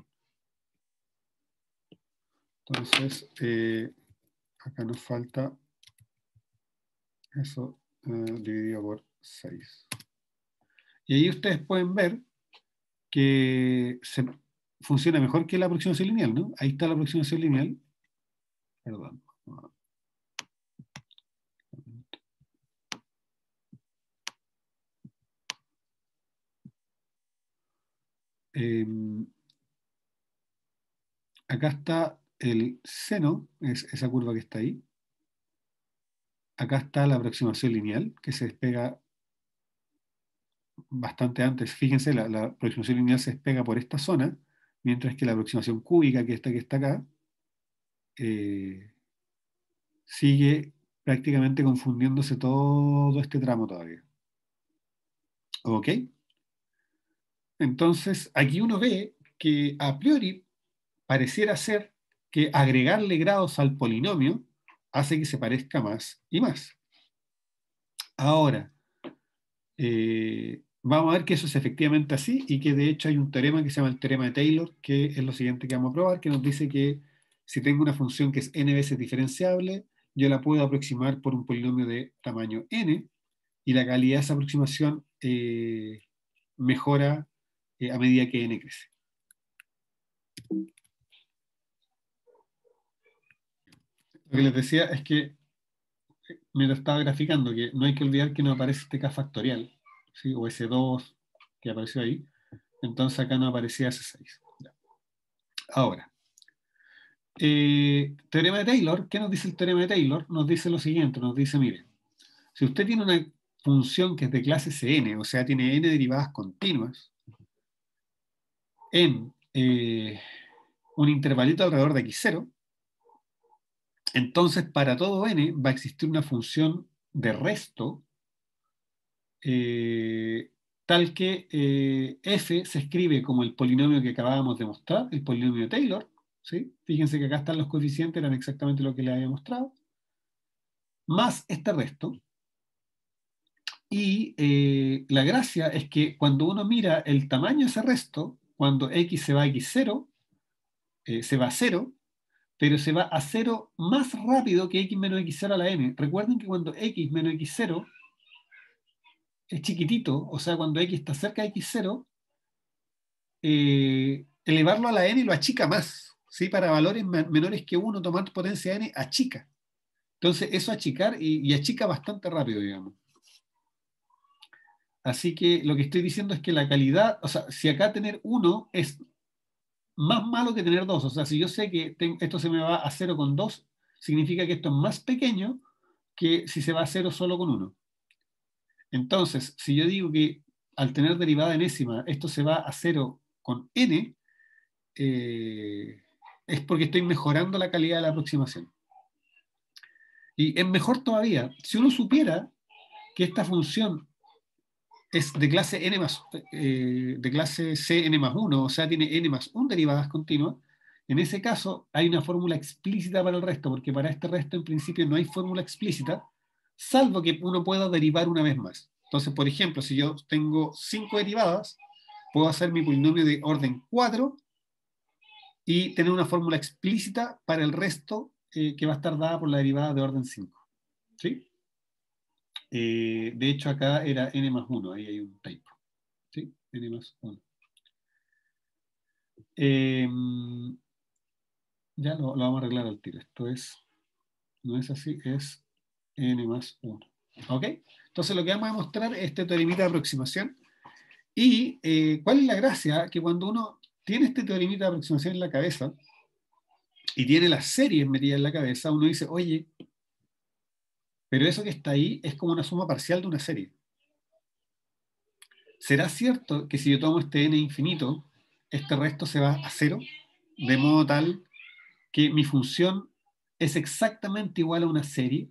Entonces, acá nos falta eso dividido por 6. Y ahí ustedes pueden ver que funciona mejor que la aproximación lineal, ¿no? Ahí está la aproximación lineal. Perdón. Acá está el seno, es esa curva que está ahí. Acá está la aproximación lineal, que se despega bastante antes. Fíjense, la aproximación lineal se despega por esta zona, mientras que la aproximación cúbica, que está acá, sigue prácticamente confundiéndose todo este tramo todavía. ¿Ok? Entonces, aquí uno ve que a priori pareciera ser que agregarle grados al polinomio hace que se parezca más y más. Ahora, vamos a ver que eso es efectivamente así y que de hecho hay un teorema que se llama el teorema de Taylor, que es lo siguiente que vamos a probar, que nos dice que si tengo una función que es n veces diferenciable, yo la puedo aproximar por un polinomio de tamaño n, y la calidad de esa aproximación mejora a medida que n crece. Lo que les decía es que me lo estaba graficando, que no hay que olvidar que no aparece este k factorial, ¿sí? O ese 2 que apareció ahí. Entonces acá no aparecía ese 6. Ahora, Teorema de Taylor, ¿qué nos dice el teorema de Taylor? Nos dice lo siguiente, nos dice, mire, si usted tiene una función que es de clase Cn, o sea, tiene n derivadas continuas, en un intervalito alrededor de x0, entonces para todo n va a existir una función de resto tal que f se escribe como el polinomio que acabábamos de mostrar, el polinomio de Taylor, ¿sí? Fíjense que acá están los coeficientes, eran exactamente lo que les había mostrado, más este resto. Y la gracia es que cuando uno mira el tamaño de ese resto, cuando x se va a x0, se va a 0, pero se va a 0 más rápido que x menos x0 a la n. Recuerden que cuando x menos x0 es chiquitito, o sea, cuando x está cerca de x0, elevarlo a la n lo achica más, ¿sí? Para valores menores que 1, tomar potencia n achica. Entonces, eso achicar y achica bastante rápido, digamos. Así que lo que estoy diciendo es que la calidad, o sea, si acá tener 1 es más malo que tener 2, o sea, si yo sé que esto se me va a 0 con 2, significa que esto es más pequeño que si se va a 0 solo con 1. Entonces, si yo digo que al tener derivada enésima, esto se va a 0 con n, es porque estoy mejorando la calidad de la aproximación. Y es mejor todavía, si uno supiera que esta función es de clase n más, de clase Cn más 1, o sea, tiene n más 1 derivadas continuas, en ese caso hay una fórmula explícita para el resto, porque para este resto en principio no hay fórmula explícita, salvo que uno pueda derivar una vez más. Entonces, por ejemplo, si yo tengo 5 derivadas, puedo hacer mi polinomio de orden 4 y tener una fórmula explícita para el resto que va a estar dada por la derivada de orden 5. ¿Sí? De hecho, acá era n más 1, ahí hay un typo. ¿Sí? N más 1. Ya lo vamos a arreglar al tiro. Esto es, no es así, es n más 1. ¿Ok? Entonces lo que vamos a mostrar es este teoremita de aproximación. ¿Y cuál es la gracia? Que cuando uno tiene este teoremita de aproximación en la cabeza y tiene las series metidas en la cabeza, uno dice, oye, pero eso que está ahí es como una suma parcial de una serie. ¿Será cierto que si yo tomo este n infinito, este resto se va a 0? De modo tal que mi función es exactamente igual a una serie.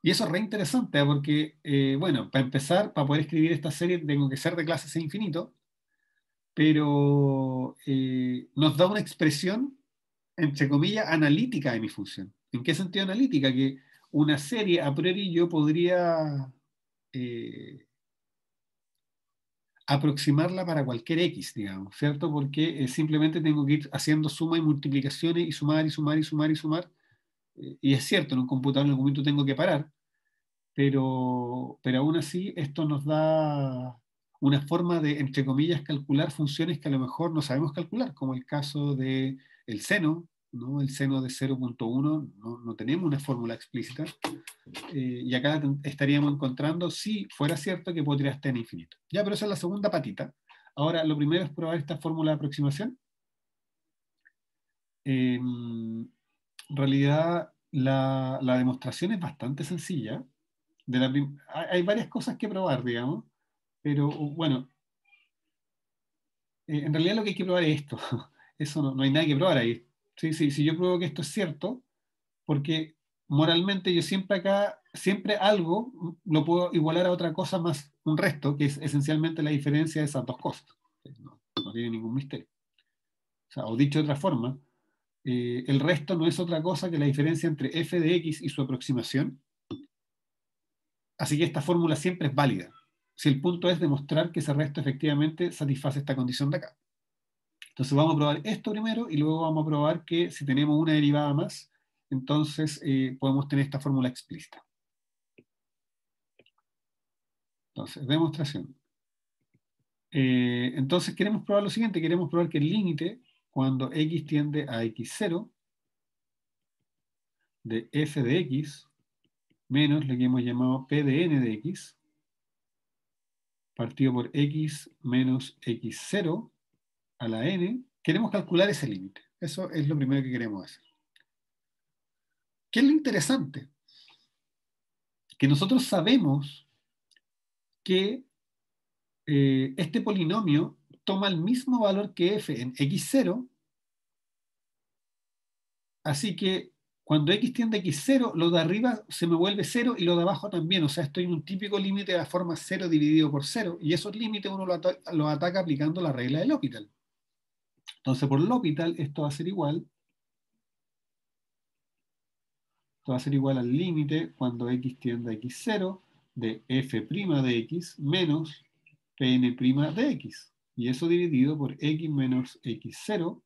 Y eso es re interesante, porque, bueno, para empezar, para poder escribir esta serie tengo que ser de clase C infinito, pero nos da una expresión, entre comillas, analítica de mi función. ¿En qué sentido analítica? Que una serie, a priori, yo podría aproximarla para cualquier X, digamos, ¿cierto? Porque simplemente tengo que ir haciendo suma y multiplicaciones y sumar y sumar y sumar y sumar. Y es cierto, en un computador en algún momento tengo que parar, pero aún así esto nos da una forma de, entre comillas, calcular funciones que a lo mejor no sabemos calcular, como el caso del seno, ¿no? El seno de 0.1, no tenemos una fórmula explícita, y acá estaríamos encontrando, si fuera cierto, que podría estar en infinito. Ya, pero esa es la segunda patita. Ahora, lo primero es probar esta fórmula de aproximación. En realidad, la demostración es bastante sencilla. Hay varias cosas que probar, digamos, pero bueno, en realidad lo que hay que probar es esto. Eso no hay nada que probar ahí. Sí, sí, si yo pruebo que esto es cierto, porque moralmente yo siempre acá, siempre algo lo puedo igualar a otra cosa más un resto, que es esencialmente la diferencia de esas dos cosas. No tiene ningún misterio. O sea, o dicho de otra forma, el resto no es otra cosa que la diferencia entre f de x y su aproximación. Así que esta fórmula siempre es válida, si el punto es demostrar que ese resto efectivamente satisface esta condición de acá. Entonces vamos a probar esto primero y luego vamos a probar que si tenemos una derivada más, entonces podemos tener esta fórmula explícita. Entonces, demostración. Entonces queremos probar lo siguiente, queremos probar que el límite cuando x tiende a x0 de f de x menos lo que hemos llamado p de n de x partido por x menos x0 a la n, queremos calcular ese límite. Eso es lo primero que queremos hacer. ¿Qué es lo interesante? Que nosotros sabemos que este polinomio toma el mismo valor que f en x0, así que cuando x tiende a x0, lo de arriba se me vuelve 0 y lo de abajo también. O sea, estoy en un típico límite de la forma 0 dividido por 0, y esos límites uno los ataca aplicando la regla del L'Hopital. Entonces, por L'Hopital, esto va a ser igual al límite cuando x tiende a x0 de f' de x menos pn' de x. Y eso dividido por x menos x0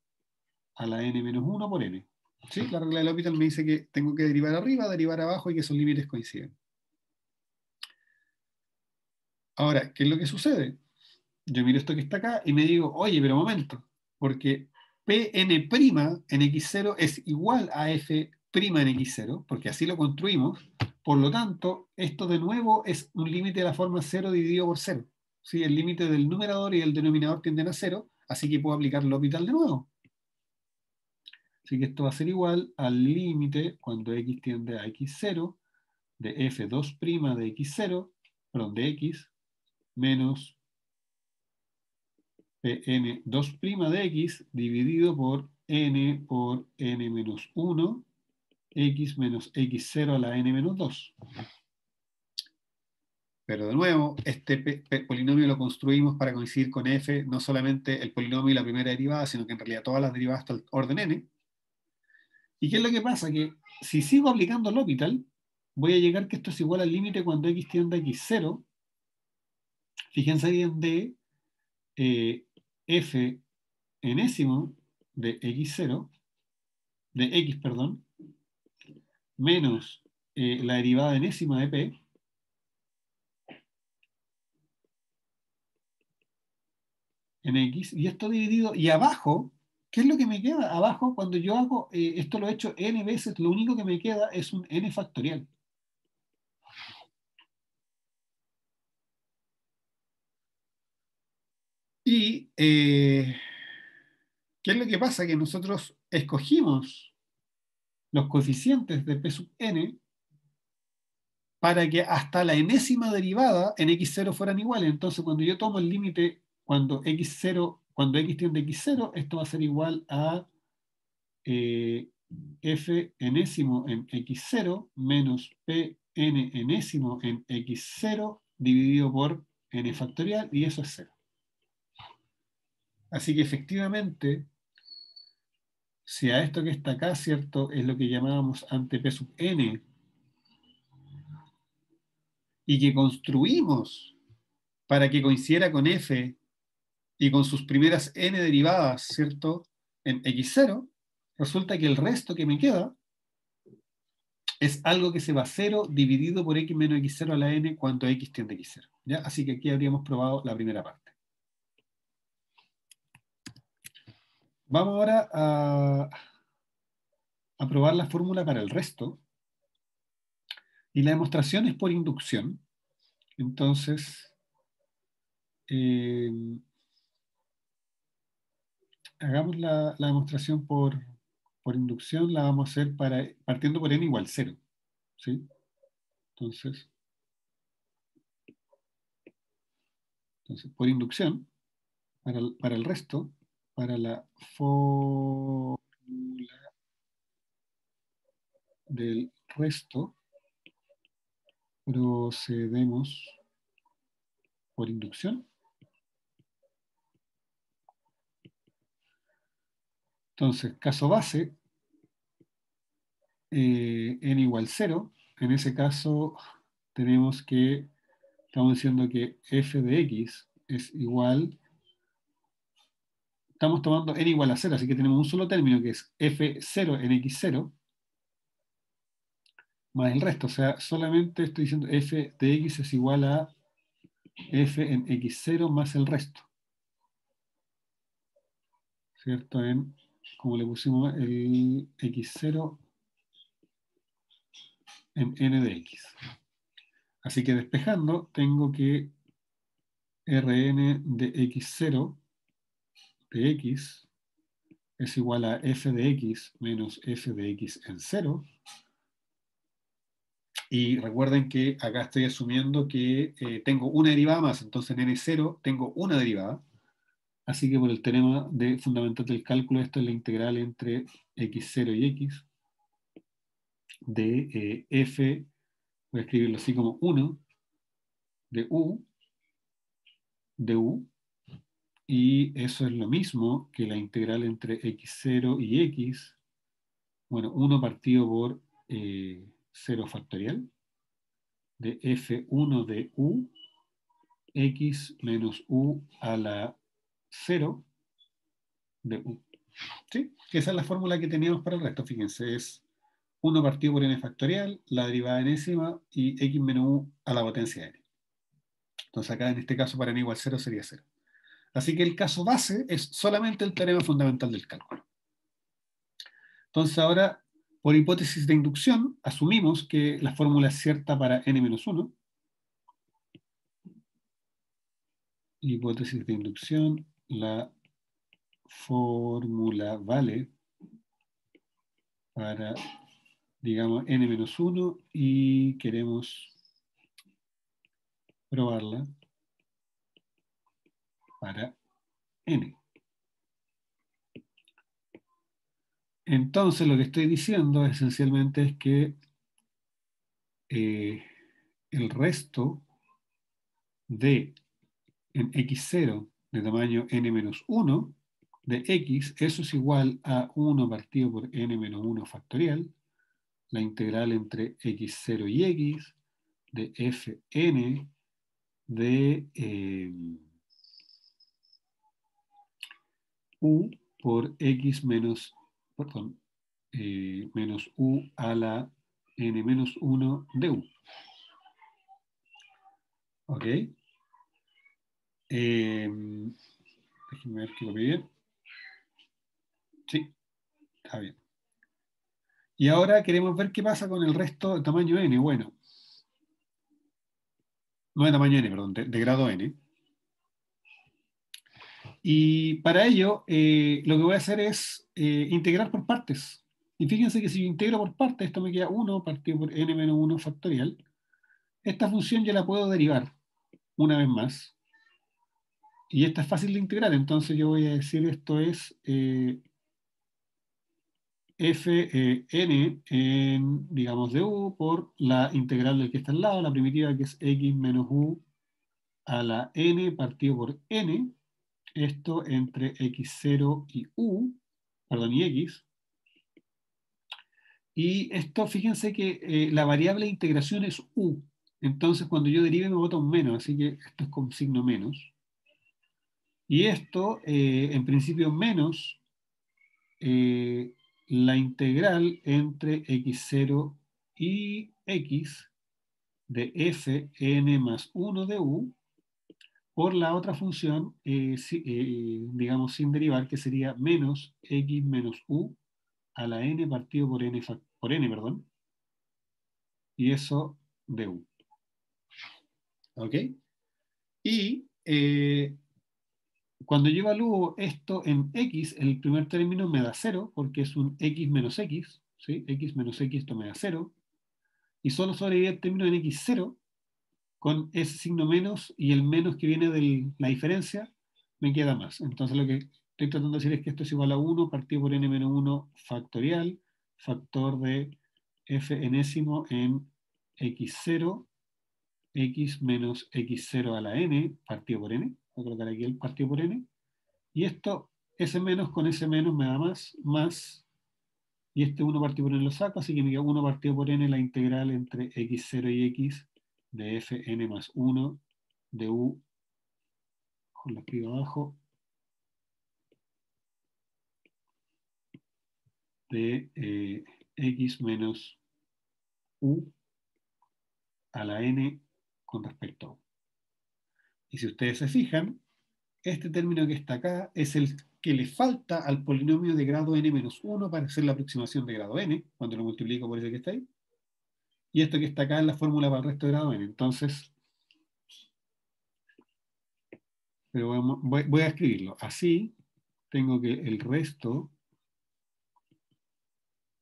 a la n menos 1 por n. ¿Sí? La regla del L'Hopital me dice que tengo que derivar arriba, derivar abajo y que esos límites coinciden. Ahora, ¿qué es lo que sucede? Yo miro esto que está acá y me digo, oye, pero momento, porque Pn' en x0 es igual a f' en x0, porque así lo construimos. Por lo tanto, esto de nuevo es un límite de la forma 0 dividido por 0. ¿Sí? El límite del numerador y el denominador tienden a 0, así que puedo aplicar L'Hopital de nuevo. Así que esto va a ser igual al límite cuando x tiende a x0 de f2' de x0, perdón, de x, menos Pn2' de x dividido por n por n menos 1, x menos x0 a la n menos 2. Pero de nuevo, este polinomio lo construimos para coincidir con f, no solamente el polinomio y la primera derivada, sino que en realidad todas las derivadas hasta el orden n. ¿Y qué es lo que pasa? Que si sigo aplicando L'Hopital, voy a llegar que esto es igual al límite cuando x tiende a x0. Fíjense bien de f enésimo de x0, de x, perdón, menos la derivada enésima de p, en x, y esto dividido, y abajo, ¿qué es lo que me queda? Abajo, cuando yo hago, esto lo he hecho n veces, lo único que me queda es un n factorial. Y, ¿qué es lo que pasa? Que nosotros escogimos los coeficientes de p sub n para que hasta la enésima derivada en x0 fueran iguales. Entonces, cuando yo tomo el límite, cuando x tiende a x0, esto va a ser igual a f enésimo en x0 menos p n enésimo en x0 dividido por n factorial, y eso es 0. Así que efectivamente, si a esto que está acá, ¿cierto?, es lo que llamábamos ante p sub n, y que construimos para que coincidiera con f y con sus primeras n derivadas, ¿cierto?, en x0, resulta que el resto que me queda es algo que se va a 0 dividido por x menos x0 a la n cuando x tiende a x0. ¿Ya? Así que aquí habríamos probado la primera parte. Vamos ahora a probar la fórmula para el resto. Y la demostración es por inducción. Entonces, hagamos la demostración por inducción. La vamos a hacer partiendo por n igual 0. ¿Sí? Entonces, por inducción, para el resto, para la fórmula del resto, procedemos por inducción. Entonces, caso base, n igual 0. En ese caso, tenemos que, estamos diciendo que f de x es igual, estamos tomando n igual a 0, así que tenemos un solo término que es f0 en x0, más el resto. O sea, solamente estoy diciendo f de x es igual a f en x0 más el resto. ¿Cierto? Como le pusimos el x0 en n de x. Así que despejando, tengo que Rn de x0 de x es igual a f de x menos f de x en 0. Y recuerden que acá estoy asumiendo que tengo una derivada más, entonces en n0 tengo una derivada. Así que por el teorema fundamental del cálculo, esto es la integral entre x0 y x de f, voy a escribirlo así como 1 de u, y eso es lo mismo que la integral entre x0 y x, bueno, 1 partido por 0 factorial, de f1 de u, x menos u a la 0 de u. ¿Sí? Esa es la fórmula que teníamos para el resto, fíjense, es 1 partido por n factorial, la derivada enésima y x menos u a la potencia n. Entonces acá en este caso para n igual 0 sería 0. Así que el caso base es solamente el teorema fundamental del cálculo. Entonces ahora, por hipótesis de inducción, asumimos que la fórmula es cierta para n-1. Hipótesis de inducción, la fórmula vale para, digamos, n-1 y queremos probarla para n. Entonces lo que estoy diciendo esencialmente es que el resto de en x0 de tamaño n-1 de x, eso es igual a 1 partido por n-1 factorial, la integral entre x0 y x de fn de u por x menos, perdón, menos u a la n-1 de u. ¿Ok? Déjenme ver que lo vi bien. Sí, está bien. Y ahora queremos ver qué pasa con el resto de tamaño n. Bueno, no de tamaño n, perdón, de grado n. Y para ello, lo que voy a hacer es integrar por partes. Y fíjense que si yo integro por partes, esto me queda 1 partido por n menos 1 factorial. Esta función ya la puedo derivar una vez más. Y esta es fácil de integrar, entonces yo voy a decir esto es fn en, digamos, de u por la integral del que está al lado, la primitiva que es x menos u a la n partido por n, esto entre x0 y u, perdón, y x. Y esto, fíjense que la variable de integración es u. Entonces, cuando yo derive me bota un menos, así que esto es con signo menos. Y esto, en principio, menos la integral entre x0 y x de fn más 1 de u por la otra función, digamos, sin derivar, que sería menos x menos u a la n partido por n, perdón, y eso de u. ¿Ok? Y cuando yo evalúo esto en x, el primer término me da 0, porque es un x menos x, ¿sí? X menos x, esto me da 0. Y solo sobrevive el término en x0, con ese signo menos y el menos que viene de la diferencia, me queda más. Entonces lo que estoy tratando de decir es que esto es igual a 1 partido por n menos 1 factorial, factor de f enésimo en x0, x menos x0 a la n partido por n. Voy a colocar aquí el partido por n. Y esto, ese menos con ese menos me da más, y este 1 partido por n lo saco, así que me queda 1 partido por n la integral entre x0 y x de fn más 1 de u, con lo escribo abajo, de x menos u a la n con respecto a u. Y si ustedes se fijan, este término que está acá es el que le falta al polinomio de grado n-1 para hacer la aproximación de grado n, cuando lo multiplico por ese que está ahí. Y esto que está acá es la fórmula para el resto de grado n. Entonces, pero voy a escribirlo. Así, tengo que el resto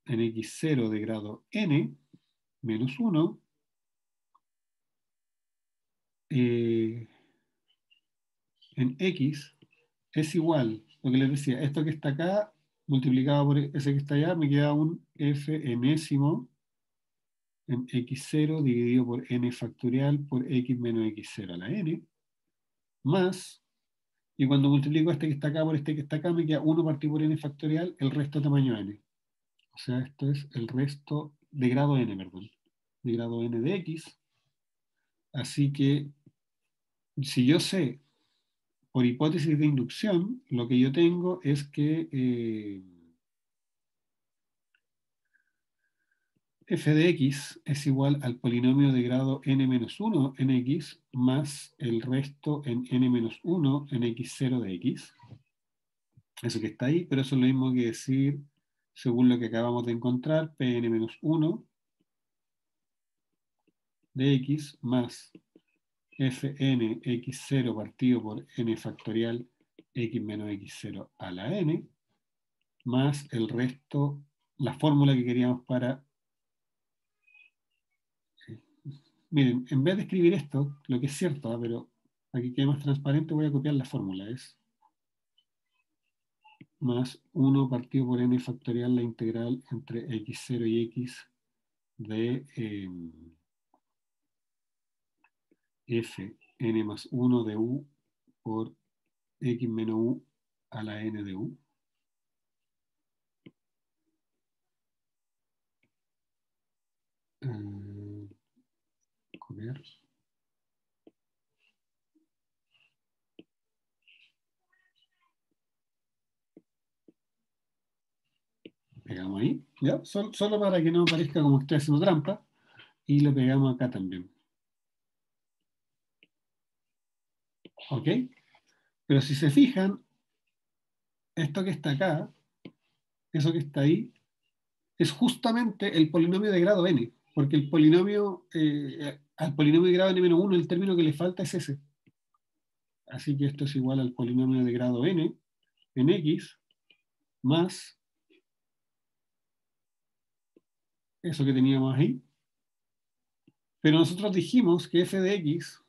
en x0 de grado n menos 1 en x es igual, lo que les decía, esto que está acá multiplicado por ese que está allá, me queda un f enésimo en x0 dividido por n factorial por x menos x0 a la n, más, y cuando multiplico este que está acá por este que está acá, me queda 1 partido por n factorial, el resto tamaño n. O sea, esto es el resto de grado n, perdón, de grado n de x. Así que, si yo sé, por hipótesis de inducción, lo que yo tengo es que f de x es igual al polinomio de grado n-1 en x más el resto en n-1 en x0 de x. Eso que está ahí, pero eso es lo mismo que decir, según lo que acabamos de encontrar, Pn-1 de x más Fn x0 partido por n factorial x menos x0 a la n, más el resto, la fórmula que queríamos para... Miren, en vez de escribir esto, lo que es cierto, pero aquí queda más transparente, voy a copiar la fórmula. Es más 1 partido por n factorial la integral entre x0 y x de f n más 1 de u por x menos u a la n de u. Copiar. Pegamos ahí, ¿ya? Solo para que no parezca como que estoy haciendo trampa. Y lo pegamos acá también. ¿Ok? Pero si se fijan, esto que está acá, eso que está ahí, es justamente el polinomio de grado n. Porque el polinomio, al polinomio de grado n-1, el término que le falta es ese. Así que esto es igual al polinomio de grado n en x más eso que teníamos ahí. Pero nosotros dijimos que f de x,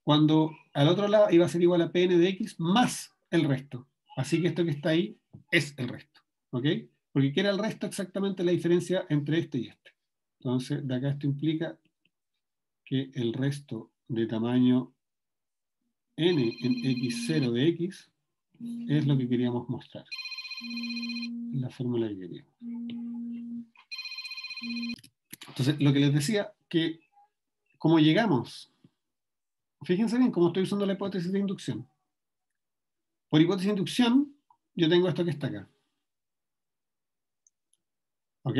cuando al otro lado iba a ser igual a pn de x más el resto. Así que esto que está ahí es el resto. ¿Ok? Porque ¿qué era el resto? Exactamente la diferencia entre este y este. Entonces, de acá esto implica que el resto de tamaño n en x0 de x es lo que queríamos mostrar. La fórmula que queríamos. Entonces, lo que les decía, que como llegamos, fíjense bien cómo estoy usando la hipótesis de inducción. Por hipótesis de inducción, yo tengo esto que está acá. ¿Ok?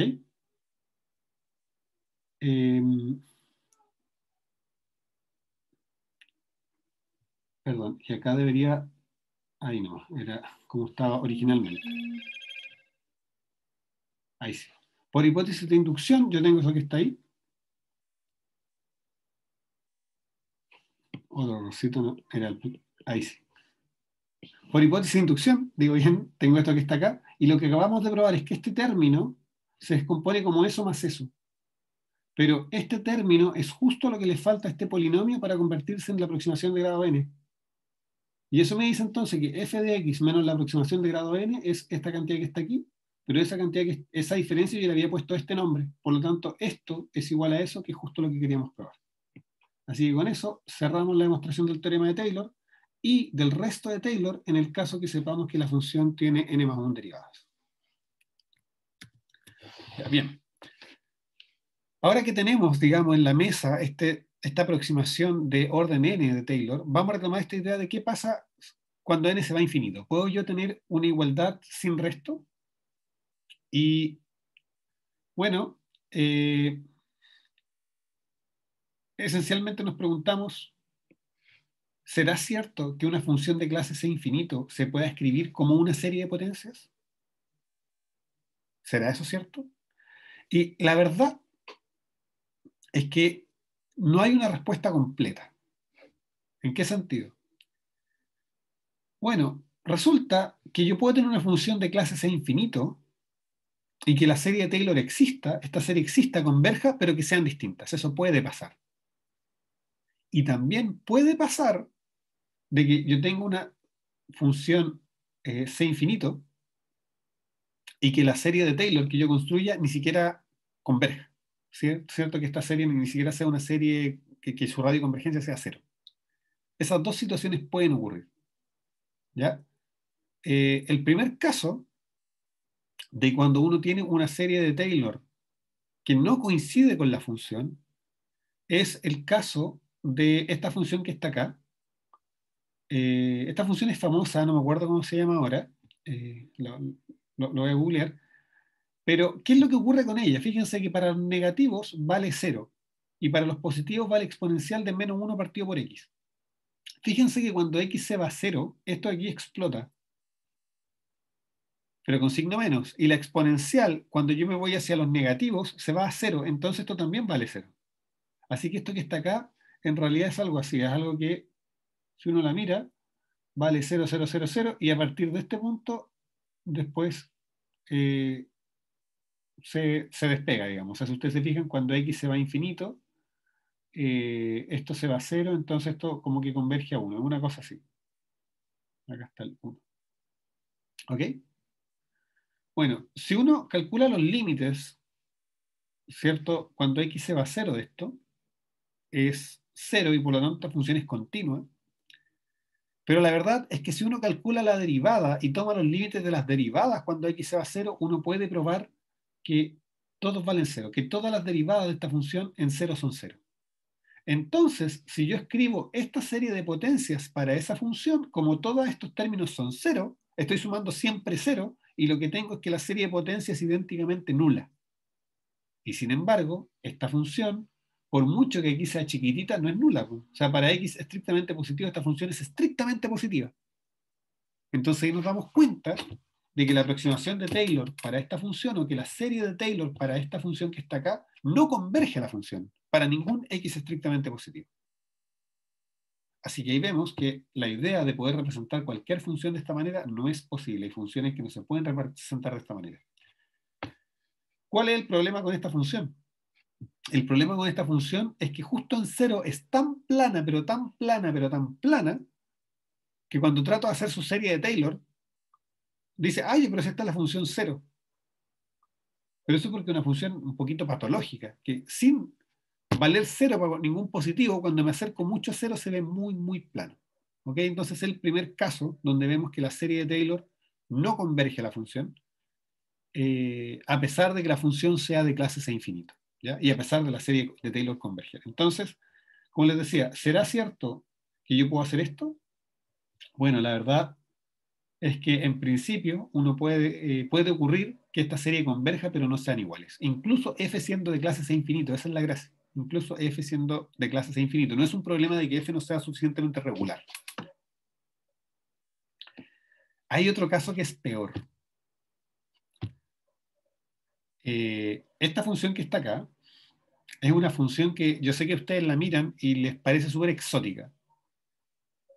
Perdón, y acá debería... Ahí no, era como estaba originalmente. Ahí sí. Por hipótesis de inducción, yo tengo eso que está ahí. Otro rosito, no, era el... Ahí sí. Por hipótesis de inducción, digo bien, tengo esto que está acá, y lo que acabamos de probar es que este término se descompone como eso más eso. Pero este término es justo lo que le falta a este polinomio para convertirse en la aproximación de grado n. Y eso me dice entonces que f de x menos la aproximación de grado n es esta cantidad que está aquí, pero esa diferencia yo le había puesto este nombre. Por lo tanto, esto es igual a eso, que es justo lo que queríamos probar. Así que con eso cerramos la demostración del teorema de Taylor y del resto de Taylor en el caso que sepamos que la función tiene n más 1 derivadas. Bien. Ahora que tenemos, digamos, en la mesa esta aproximación de orden n de Taylor, vamos a retomar esta idea de qué pasa cuando n se va a infinito. ¿Puedo yo tener una igualdad sin resto? Y bueno, esencialmente nos preguntamos, ¿será cierto que una función de clase C infinito se pueda escribir como una serie de potencias? ¿Será eso cierto? Y la verdad es que no hay una respuesta completa. ¿En qué sentido? Bueno, resulta que yo puedo tener una función de clase C infinito y que la serie de Taylor exista, esta serie exista, converja, pero que sean distintas. Eso puede pasar. Y también puede pasar de que yo tengo una función C infinito y que la serie de Taylor que yo construya ni siquiera converja. ¿Cierto? Que esta serie ni siquiera sea una serie que su radio de convergencia sea cero. Esas dos situaciones pueden ocurrir. ¿Ya? El primer caso de cuando uno tiene una serie de Taylor que no coincide con la función es el caso de esta función que está acá. Esta función es famosa, no me acuerdo cómo se llama ahora. Lo voy a googlear. Pero, ¿qué es lo que ocurre con ella? Fíjense que para los negativos vale cero y para los positivos vale exponencial de menos 1 partido por x. Fíjense que cuando x se va a cero, esto aquí explota, pero con signo menos. Y la exponencial, cuando yo me voy hacia los negativos, se va a cero, entonces esto también vale cero. Así que esto que está acá, en realidad es algo así, es algo que, si uno la mira, vale 0, 0, 0, 0, y a partir de este punto, después eh, se despega, digamos. O sea, si ustedes se fijan, cuando x se va a infinito, esto se va a cero, entonces esto como que converge a 1, una cosa así. Acá está el 1. ¿Ok? Bueno, si uno calcula los límites, ¿cierto? Cuando x se va a cero de esto, es cero y por lo tanto la función es continua. Pero la verdad es que si uno calcula la derivada y toma los límites de las derivadas cuando x se va a cero, uno puede probar que todos valen cero, que todas las derivadas de esta función en cero son cero. Entonces, si yo escribo esta serie de potencias para esa función, como todos estos términos son cero, estoy sumando siempre cero y lo que tengo es que la serie de potencias es idénticamente nula. Y sin embargo, esta función, por mucho que x sea chiquitita, no es nula. O sea, para x estrictamente positivo, esta función es estrictamente positiva. Entonces ahí nos damos cuenta de que la aproximación de Taylor para esta función o que la serie de Taylor para esta función que está acá no converge a la función para ningún x estrictamente positivo. Así que ahí vemos que la idea de poder representar cualquier función de esta manera no es posible. Hay funciones que no se pueden representar de esta manera. ¿Cuál es el problema con esta función? El problema con esta función es que justo en cero es tan plana, pero tan plana, pero tan plana, que cuando trato de hacer su serie de Taylor, dice, ay, pero si esta es la función cero. Pero eso es porque es una función un poquito patológica, que sin valer cero para ningún positivo, cuando me acerco mucho a cero se ve muy, muy plano. ¿Ok? Entonces es el primer caso donde vemos que la serie de Taylor no converge a la función, a pesar de que la función sea de clase C infinito, ¿ya? Y a pesar de la serie de Taylor converger. Entonces, como les decía, ¿será cierto que yo puedo hacer esto? Bueno, la verdad es que en principio uno puede ocurrir que esta serie converja pero no sean iguales. Incluso f siendo de clase C infinito, esa es la gracia. Incluso f siendo de clase C infinito. No es un problema de que f no sea suficientemente regular. Hay otro caso que es peor. Esta función que está acá es una función que yo sé que ustedes la miran y les parece súper exótica.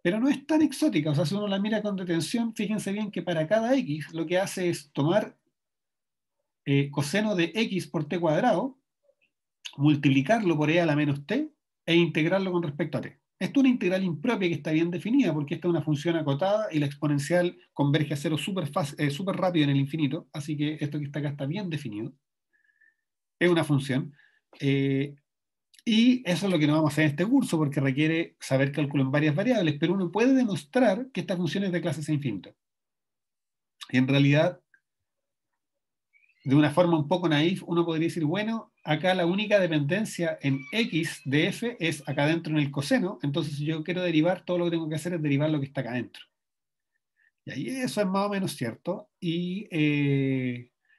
Pero no es tan exótica. O sea, si uno la mira con detención, fíjense bien que para cada x lo que hace es tomar coseno de x por t cuadrado, multiplicarlo por e a la menos t e integrarlo con respecto a t. Esto es una integral impropia que está bien definida porque esta es una función acotada y la exponencial converge a cero súper rápido en el infinito, así que esto que está acá está bien definido. Es una función. Y eso es lo que no vamos a hacer en este curso porque requiere saber cálculo en varias variables, pero uno puede demostrar que esta función es de clase C infinito. Y en realidad, de una forma un poco naif, uno podría decir, bueno, acá la única dependencia en x de f es acá adentro en el coseno, entonces si yo quiero derivar, todo lo que tengo que hacer es derivar lo que está acá adentro. Y ahí eso es más o menos cierto, y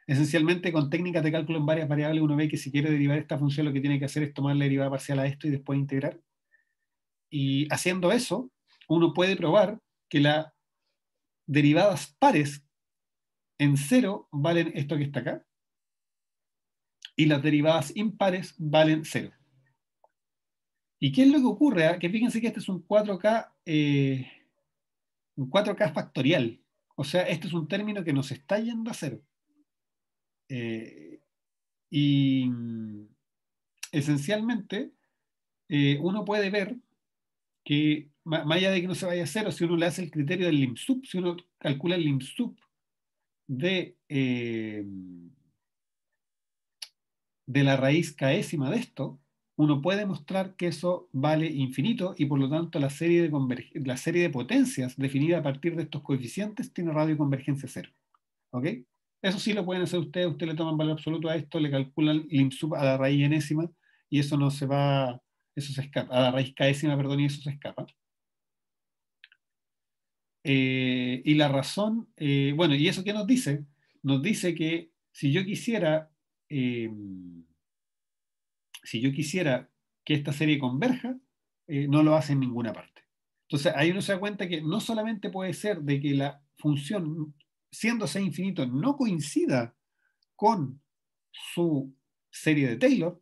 esencialmente con técnicas de cálculo en varias variables uno ve que si quiere derivar esta función lo que tiene que hacer es tomar la derivada parcial a esto y después integrar. Y haciendo eso, uno puede probar que las derivadas pares en cero valen esto que está acá, y las derivadas impares valen cero. ¿Y qué es lo que ocurre? Que fíjense que este es un 4K factorial. O sea, este es un término que nos está yendo a cero. y esencialmente uno puede ver que, más allá de que no se vaya a cero, si uno le hace el criterio del lim-sub, si uno calcula el lim-sub de la raíz késima de esto, uno puede mostrar que eso vale infinito y por lo tanto la serie de potencias definida a partir de estos coeficientes tiene radioconvergencia cero. ¿Ok? Eso sí lo pueden hacer ustedes, ustedes le toman valor absoluto a esto, le calculan lim-sub a la raíz enésima y eso no se va, eso se escapa, a la raíz késima, perdón, y eso se escapa. Y la razón, bueno, ¿y eso qué nos dice? Nos dice que eh, si yo quisiera que esta serie converja, no lo hace en ninguna parte. Entonces ahí uno se da cuenta que no solamente puede ser de que la función, siendo C infinito, no coincida con su serie de Taylor,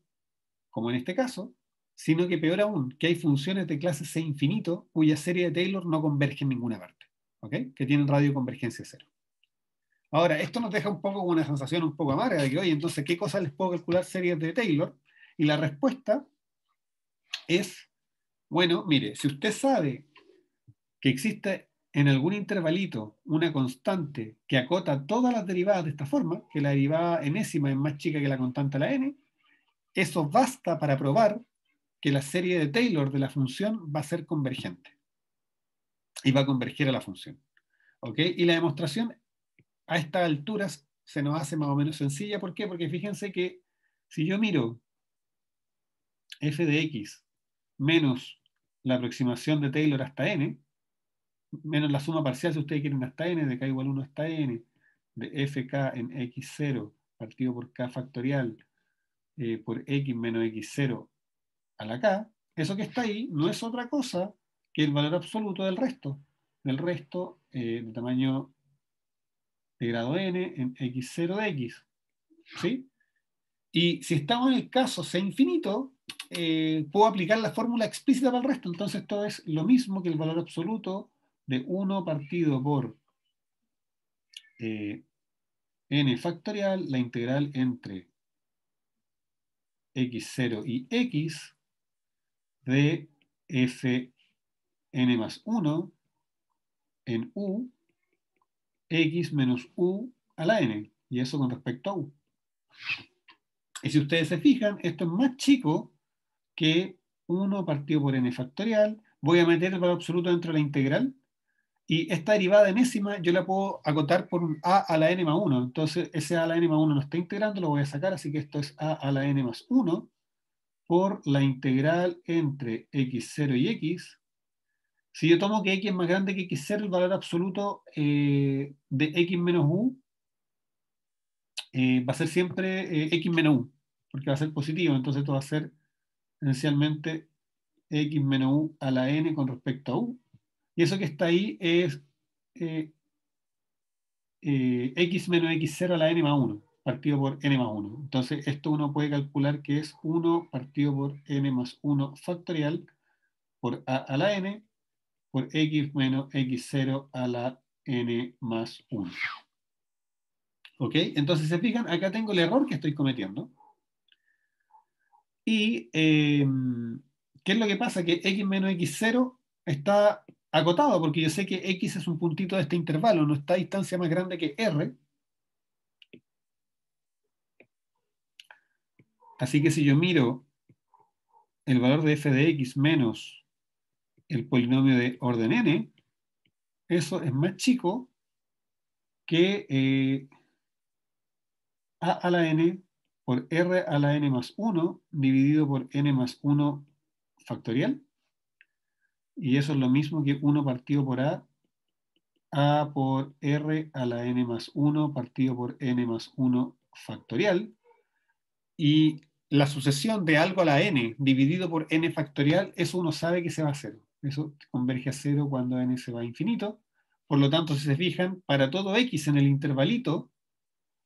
como en este caso, sino que peor aún, que hay funciones de clase C infinito cuya serie de Taylor no converge en ninguna parte, ¿ok? Que tienen radioconvergencia cero. Ahora, esto nos deja un poco con una sensación un poco amarga de que, oye, entonces, ¿qué cosas les puedo calcular series de Taylor? Y la respuesta es, bueno, mire, si usted sabe que existe en algún intervalito una constante que acota todas las derivadas de esta forma, que la derivada enésima es más chica que la constante a la n, eso basta para probar que la serie de Taylor de la función va a ser convergente y va a converger a la función. ¿Ok? Y la demostración a estas alturas se nos hace más o menos sencilla. ¿Por qué? Porque fíjense que si yo miro f de x menos la aproximación de Taylor hasta n, menos la suma parcial si ustedes quieren hasta n, de k igual 1 hasta n, de fk en x0 partido por k factorial por x menos x0 a la k, eso que está ahí no es otra cosa que el valor absoluto del resto de tamaño de grado n en x0 de x. ¿Sí? Y si estamos en el caso C infinito, puedo aplicar la fórmula explícita para el resto. Entonces esto es lo mismo que el valor absoluto de 1 partido por n factorial, la integral entre x0 y x de fn más 1 en u x menos u a la n. Y eso con respecto a u. Y si ustedes se fijan, esto es más chico que 1 partido por n factorial. Voy a meter el valor absoluto dentro de la integral. Y esta derivada enésima yo la puedo acotar por un a a la n más 1. Entonces ese a a la n más 1 no está integrando, lo voy a sacar. Así que esto es a a la n más 1 por la integral entre x0 y x. Si yo tomo que x es más grande que x0, el valor absoluto de x menos u va a ser siempre x menos u, porque va a ser positivo. Entonces esto va a ser esencialmente x menos u a la n con respecto a u. Y eso que está ahí es x menos x0 a la n más 1, partido por n más 1. Entonces esto uno puede calcular que es 1 partido por n más 1 factorial por a a la n por x menos x0 a la n más 1. ¿Ok? Entonces se fijan, acá tengo el error que estoy cometiendo. Y ¿qué es lo que pasa? Que x menos x0 está acotado, porque yo sé que x es un puntito de este intervalo, no está a distancia más grande que r. Así que si yo miro el valor de f de x menos el polinomio de orden n, eso es más chico que a a la n por r a la n más 1 dividido por n más 1 factorial. Y eso es lo mismo que 1 partido por a por r a la n más 1 partido por n más 1 factorial. Y la sucesión de algo a la n dividido por n factorial, eso uno sabe que se va a cero. Eso converge a cero cuando n se va a infinito. Por lo tanto, si se fijan, para todo x en el intervalito,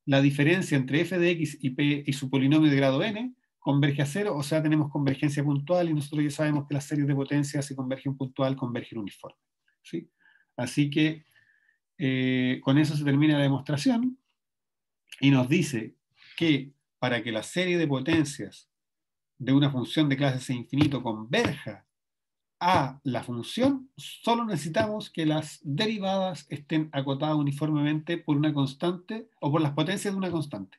la diferencia entre f de x y, p, y su polinomio de grado n converge a cero, o sea, tenemos convergencia puntual y nosotros ya sabemos que las series de potencias, si convergen puntual, convergen uniforme. ¿Sí? Así que con eso se termina la demostración y nos dice que para que la serie de potencias de una función de clase C infinito converja a la función, solo necesitamos que las derivadas estén acotadas uniformemente por una constante o por las potencias de una constante.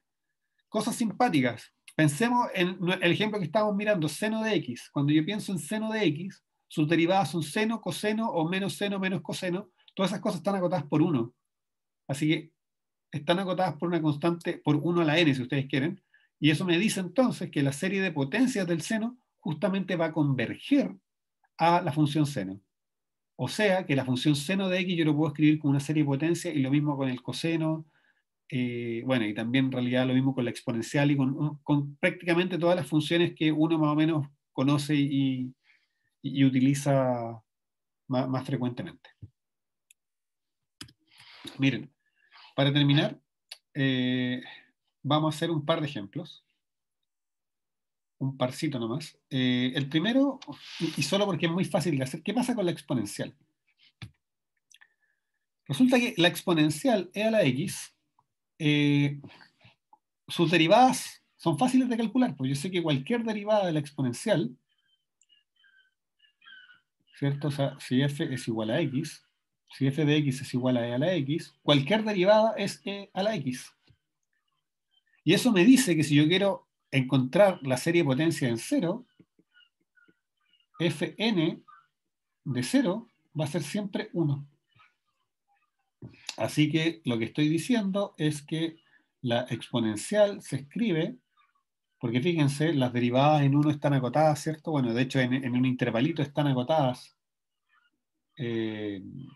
Cosas simpáticas. Pensemos en el ejemplo que estamos mirando, seno de x. Cuando yo pienso en seno de x, sus derivadas son seno, coseno o menos seno, menos coseno. Todas esas cosas están acotadas por 1. Así que están acotadas por una constante, por 1 a la n, si ustedes quieren. Y eso me dice entonces que la serie de potencias del seno justamente va a converger a la función seno. O sea, que la función seno de x yo lo puedo escribir con una serie de potencias y lo mismo con el coseno. Bueno, y también en realidad lo mismo con la exponencial y con prácticamente todas las funciones que uno más o menos conoce y utiliza más frecuentemente. Miren, para terminar, vamos a hacer un par de ejemplos. Un parcito nomás. El primero, y solo porque es muy fácil de hacer, ¿qué pasa con la exponencial? Resulta que la exponencial e a la x, sus derivadas son fáciles de calcular, pues yo sé que cualquier derivada de la exponencial, ¿cierto? O sea, si f es igual a x, si f de x es igual a e a la x, cualquier derivada es e a la x. Y eso me dice que si yo quiero encontrar la serie de potencia en cero, fn de 0 va a ser siempre 1. Así que lo que estoy diciendo es que la exponencial se escribe, porque fíjense, las derivadas en 1 están acotadas, ¿cierto? Bueno, de hecho en un intervalito están acotadas. En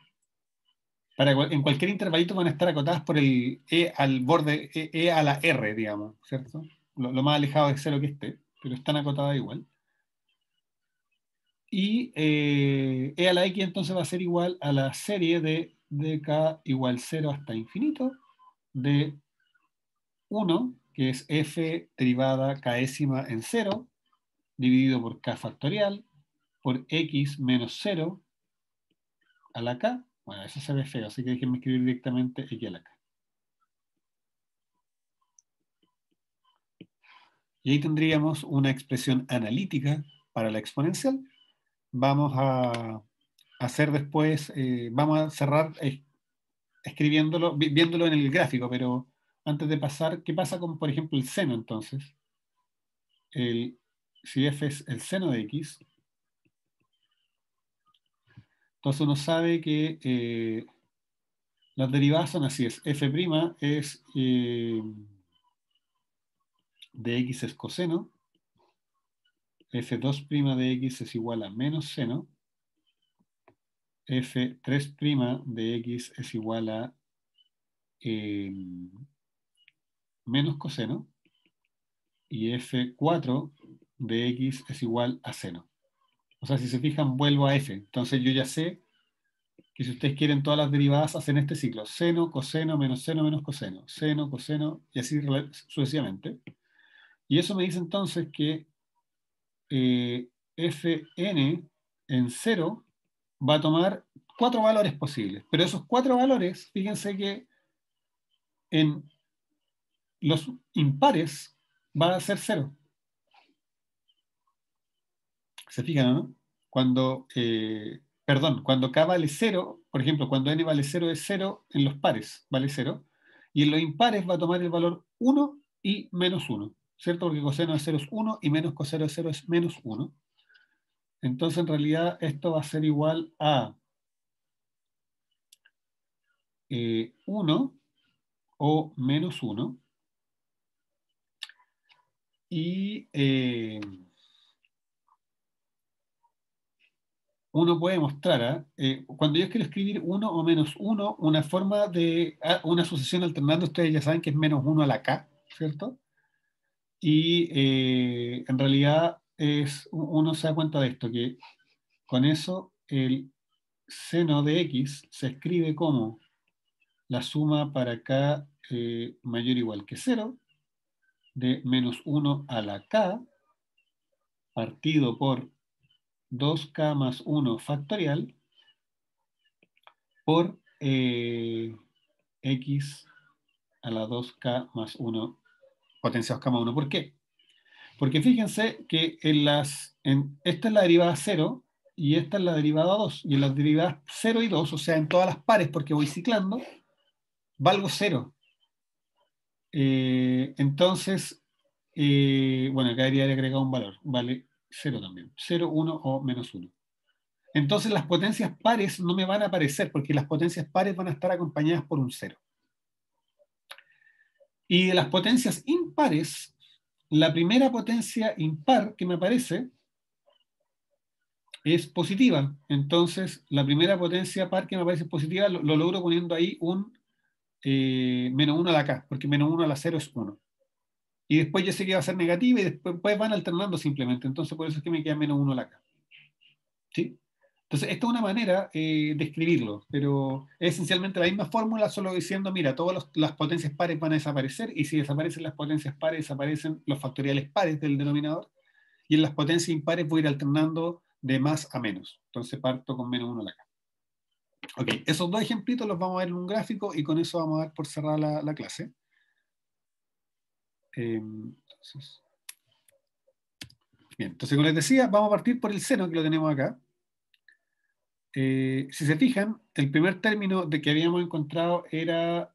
cualquier intervalito van a estar acotadas por el e al borde, e a la r, digamos, ¿cierto? Lo más alejado de 0 que esté, pero están acotadas igual. Y e a la x entonces va a ser igual a la serie de k igual 0 hasta infinito de 1, que es f derivada késima en 0, dividido por k factorial, por x menos 0 a la k. Bueno, eso se ve feo, así que déjenme escribir directamente x a la k. Y ahí tendríamos una expresión analítica para la exponencial. Vamos a hacer después, vamos a cerrar escribiéndolo, viéndolo en el gráfico, pero antes de pasar, ¿qué pasa con, por ejemplo, el seno entonces? Si f es el seno de x, entonces uno sabe que las derivadas son así, es f' es de x es coseno, f2' de x es igual a menos seno, f3' de x es igual a menos coseno, y f4 de x es igual a seno. O sea, si se fijan, vuelvo a f. Entonces yo ya sé que si ustedes quieren todas las derivadas, hacen este ciclo. Seno, coseno, menos coseno. Seno, coseno, y así sucesivamente. Y eso me dice entonces que fn en 0 va a tomar 4 valores posibles. Pero esos 4 valores, fíjense que en los impares va a ser 0. ¿Se fijan, no? Cuando k vale 0, por ejemplo, cuando n vale 0 es 0, en los pares vale 0, y en los impares va a tomar el valor 1 y menos 1, ¿cierto? Porque coseno de 0 es 1 y menos coseno de 0 es menos 1. Entonces, en realidad, esto va a ser igual a 1 o menos 1. Y uno puede mostrar, cuando yo quiero escribir 1 o menos 1, una forma de una sucesión alternando, ustedes ya saben que es menos 1 a la k, ¿cierto? Y en realidad uno se da cuenta de esto, que con eso el seno de x se escribe como la suma para k mayor o igual que 0 de menos 1 a la k partido por 2k más 1 factorial por x a la 2k más 1 potencia 2,1. ¿Por qué? Porque fíjense que esta es la derivada 0 y esta es la derivada 2. Y en las derivadas 0 y 2, o sea, en todas las pares, porque voy ciclando, valgo 0. Entonces, bueno, acá debería haber agregado un valor. Vale 0 también. 0, 1 o -1. Entonces las potencias pares no me van a aparecer porque las potencias pares van a estar acompañadas por un 0. Y de las potencias impares, la primera potencia impar que me aparece es positiva. Entonces, la primera potencia par que me aparece positiva lo logro poniendo ahí un -1 a la k, porque -1 a la 0 es 1. Y después yo sé que va a ser negativa y después van alternando simplemente. Entonces, por eso es que me queda -1 a la k. ¿Sí? Entonces, esta es una manera de escribirlo, pero es esencialmente la misma fórmula, solo diciendo, mira, todas las potencias pares van a desaparecer, y si desaparecen las potencias pares, desaparecen los factoriales pares del denominador, y en las potencias impares voy a ir alternando de más a menos. Entonces parto con -1 a la k. Ok, esos dos ejemplitos los vamos a ver en un gráfico, y con eso vamos a dar por cerrada la clase. Entonces, bien, entonces como les decía, vamos a partir por el seno, que lo tenemos acá. Si se fijan, el primer término de que habíamos encontrado era,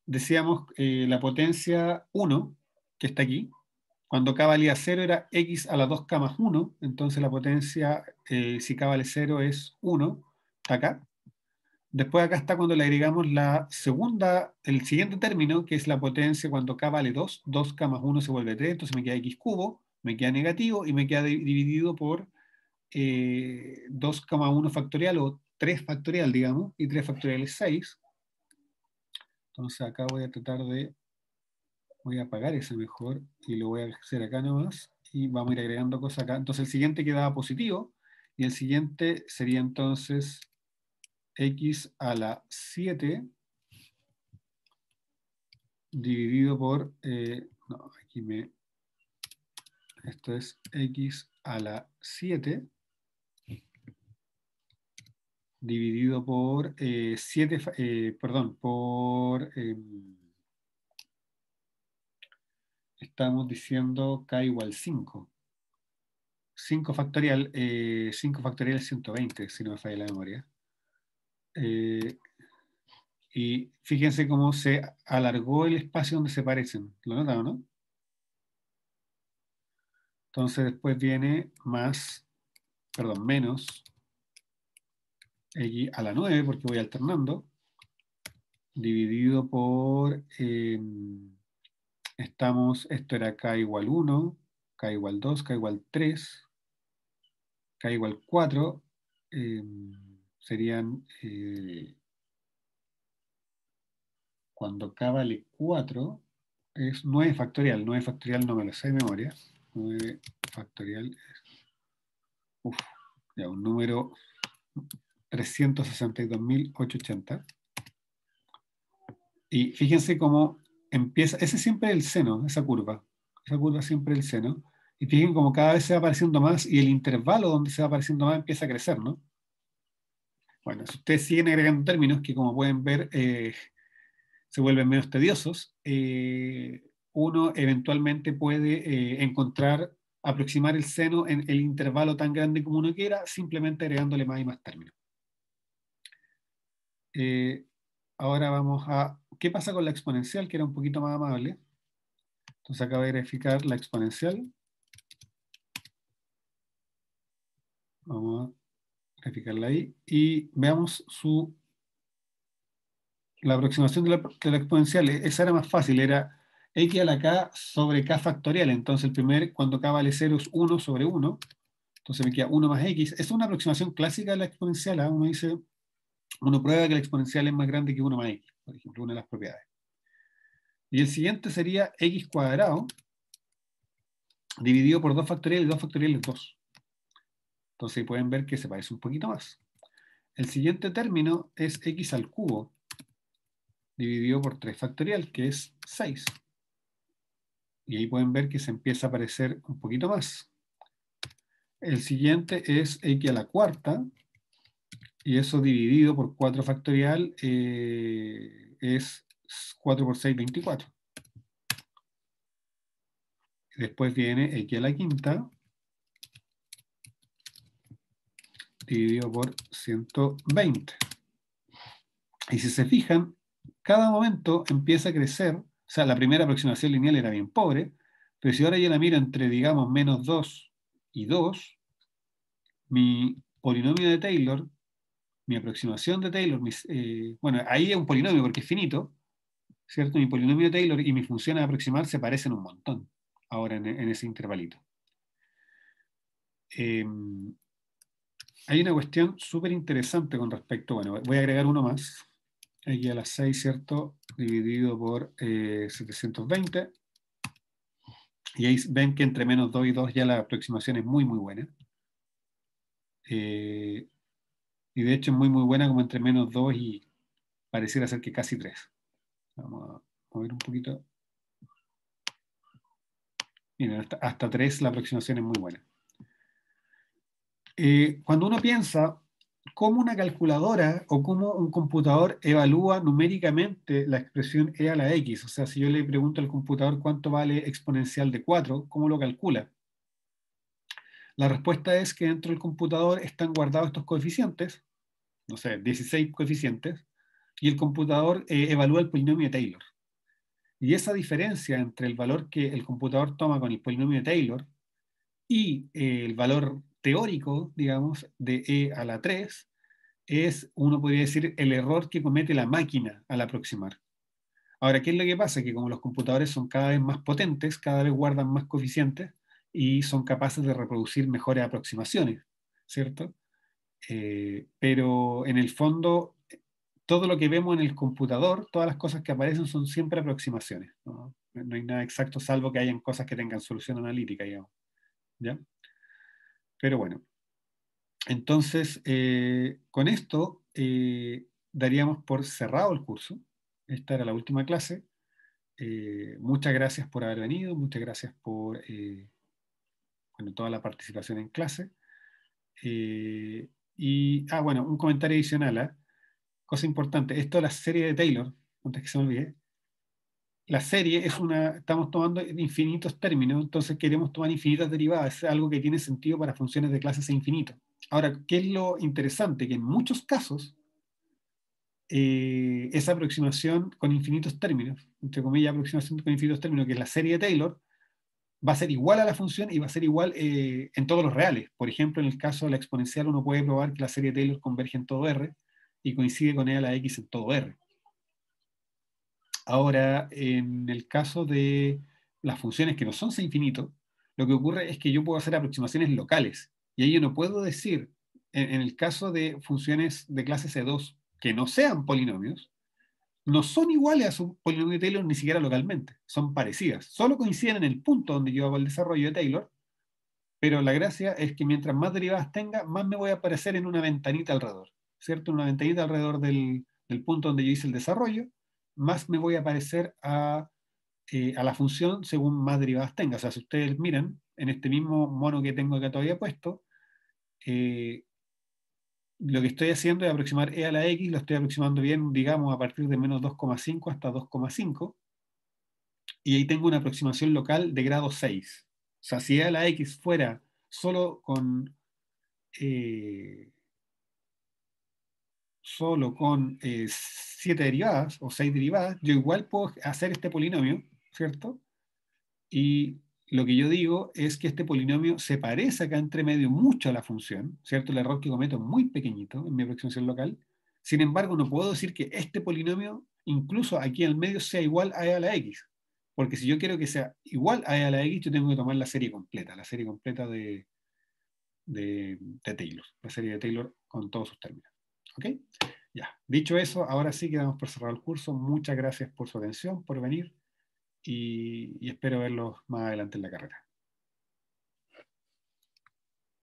decíamos, la potencia 1, que está aquí. Cuando k valía 0 era x a la 2k más 1, entonces la potencia, si k vale 0, es 1, está acá. Después acá está cuando le agregamos el siguiente término, que es la potencia cuando k vale 2, 2k más 1 se vuelve 3, entonces me queda x cubo, me queda negativo y me queda dividido por 2,1 factorial o 3 factorial, digamos, y 3 factorial es 6. Entonces acá voy a apagar ese mejor y lo voy a hacer acá nomás y vamos a ir agregando cosas acá. Entonces el siguiente quedaba positivo y el siguiente sería entonces x a la 7 dividido por, no, esto es x a la 7 dividido por 7, perdón, por, estamos diciendo k igual 5. 5 factorial, 5 factorial es 120, si no me falla la memoria. Y fíjense cómo se alargó el espacio donde se parecen. ¿Lo notaron, no? Entonces después viene menos x a la 9, porque voy alternando, dividido por, esto era k igual 1, k igual 2, k igual 3, k igual 4, serían, cuando k vale 4, es 9 factorial. 9 factorial no me lo sé de memoria. 9 factorial es, ya, un número 362.880. Y fíjense cómo empieza, ese siempre es el seno, esa curva siempre es el seno. Y fíjense cómo cada vez se va apareciendo más y el intervalo donde se va apareciendo más empieza a crecer, ¿no? Bueno, si ustedes siguen agregando términos que, como pueden ver, se vuelven menos tediosos, uno eventualmente puede aproximar el seno en el intervalo tan grande como uno quiera, simplemente agregándole más y más términos. Ahora vamos a, ¿qué pasa con la exponencial? Que era un poquito más amable. Entonces acá voy a verificar la exponencial. Vamos a verificarla ahí. Y veamos la aproximación de la exponencial. Esa era más fácil, era x a la k sobre k factorial. Entonces cuando k vale 0 es 1 sobre 1. Entonces me queda 1 más x. Es una aproximación clásica de la exponencial. Uno prueba que la exponencial es más grande que 1 más x, por ejemplo, una de las propiedades. Y el siguiente sería x cuadrado dividido por 2 factorial, y 2 factorial es 2. Entonces ahí pueden ver que se parece un poquito más. El siguiente término es x al cubo dividido por 3 factorial, que es 6. Y ahí pueden ver que se empieza a parecer un poquito más. El siguiente es x a la cuarta, y eso dividido por 4 factorial es 4 por 6, 24. Después viene x a la quinta dividido por 120. Y si se fijan, cada momento empieza a crecer. O sea, la primera aproximación lineal era bien pobre, pero si ahora yo la miro entre, digamos, menos 2 y 2, mi polinomio de Taylor, mi aproximación de Taylor, bueno, ahí es un polinomio porque es finito, ¿cierto? Mi polinomio de Taylor y mi función de aproximar se parecen un montón ahora en ese intervalito. Hay una cuestión súper interesante con respecto, bueno, voy a agregar uno más, aquí a las 6, ¿cierto? Dividido por 720. Y ahí ven que entre menos 2 y 2 ya la aproximación es muy, muy buena. Y de hecho es muy, muy buena como entre menos 2 y pareciera ser que casi 3. Vamos a mover un poquito. Miren, hasta 3 la aproximación es muy buena. Cuando uno piensa cómo una calculadora o cómo un computador evalúa numéricamente la expresión e a la x, o sea, si yo le pregunto al computador cuánto vale exponencial de 4, ¿cómo lo calcula? La respuesta es que dentro del computador están guardados estos coeficientes, no sé, 16 coeficientes, y el computador evalúa el polinomio de Taylor. Y esa diferencia entre el valor que el computador toma con el polinomio de Taylor y el valor teórico, digamos, de e a la 3, es, uno podría decir, el error que comete la máquina al aproximar. Ahora, ¿qué es lo que pasa? Que como los computadores son cada vez más potentes, cada vez guardan más coeficientes y son capaces de reproducir mejores aproximaciones, ¿cierto? Pero en el fondo, todo lo que vemos en el computador, todas las cosas que aparecen son siempre aproximaciones, ¿no? No hay nada exacto, salvo que hayan cosas que tengan solución analítica, digamos, ¿ya? Pero bueno, entonces, con esto daríamos por cerrado el curso. Esta era la última clase. Muchas gracias por haber venido, muchas gracias por bueno, toda la participación en clase. Bueno, un comentario adicional, ¿eh? Cosa importante, esto de la serie de Taylor, antes que se me olvide, la serie es estamos tomando infinitos términos, entonces queremos tomar infinitas derivadas, es algo que tiene sentido para funciones de clases e infinito. Ahora, ¿qué es lo interesante? Que en muchos casos, esa aproximación con infinitos términos, entre comillas, aproximación con infinitos términos, que es la serie de Taylor, va a ser igual a la función y va a ser igual en todos los reales. Por ejemplo, en el caso de la exponencial, uno puede probar que la serie de Taylor converge en todo R y coincide con e a la x en todo R. Ahora, en el caso de las funciones que no son C infinito, lo que ocurre es que yo puedo hacer aproximaciones locales. Y ahí yo no puedo decir, en el caso de funciones de clase C2 que no sean polinomios, no son iguales a su polinomio de Taylor ni siquiera localmente, son parecidas. Solo coinciden en el punto donde yo hago el desarrollo de Taylor, pero la gracia es que mientras más derivadas tenga, más me voy a aparecer en una ventanita alrededor, ¿cierto? Una ventanita alrededor del punto donde yo hice el desarrollo, más me voy a aparecer a la función según más derivadas tenga. O sea, si ustedes miran, en este mismo mono que tengo acá todavía puesto, lo que estoy haciendo es aproximar e a la x, lo estoy aproximando bien, digamos, a partir de menos 2,5 hasta 2,5, y ahí tengo una aproximación local de grado 6. O sea, si e a la x fuera solo con 7 derivadas o 6 derivadas, yo igual puedo hacer este polinomio, ¿cierto? Y lo que yo digo es que este polinomio se parece acá entre medio mucho a la función, ¿cierto? El error que cometo es muy pequeñito en mi aproximación local. Sin embargo, no puedo decir que este polinomio, incluso aquí en el medio, sea igual a e a la x. Porque si yo quiero que sea igual a e a la x, yo tengo que tomar la serie completa de Taylor, la serie de Taylor con todos sus términos. ¿Ok? Ya. Dicho eso, ahora sí que damos por cerrado el curso. Muchas gracias por su atención, por venir y espero verlos más adelante en la carrera.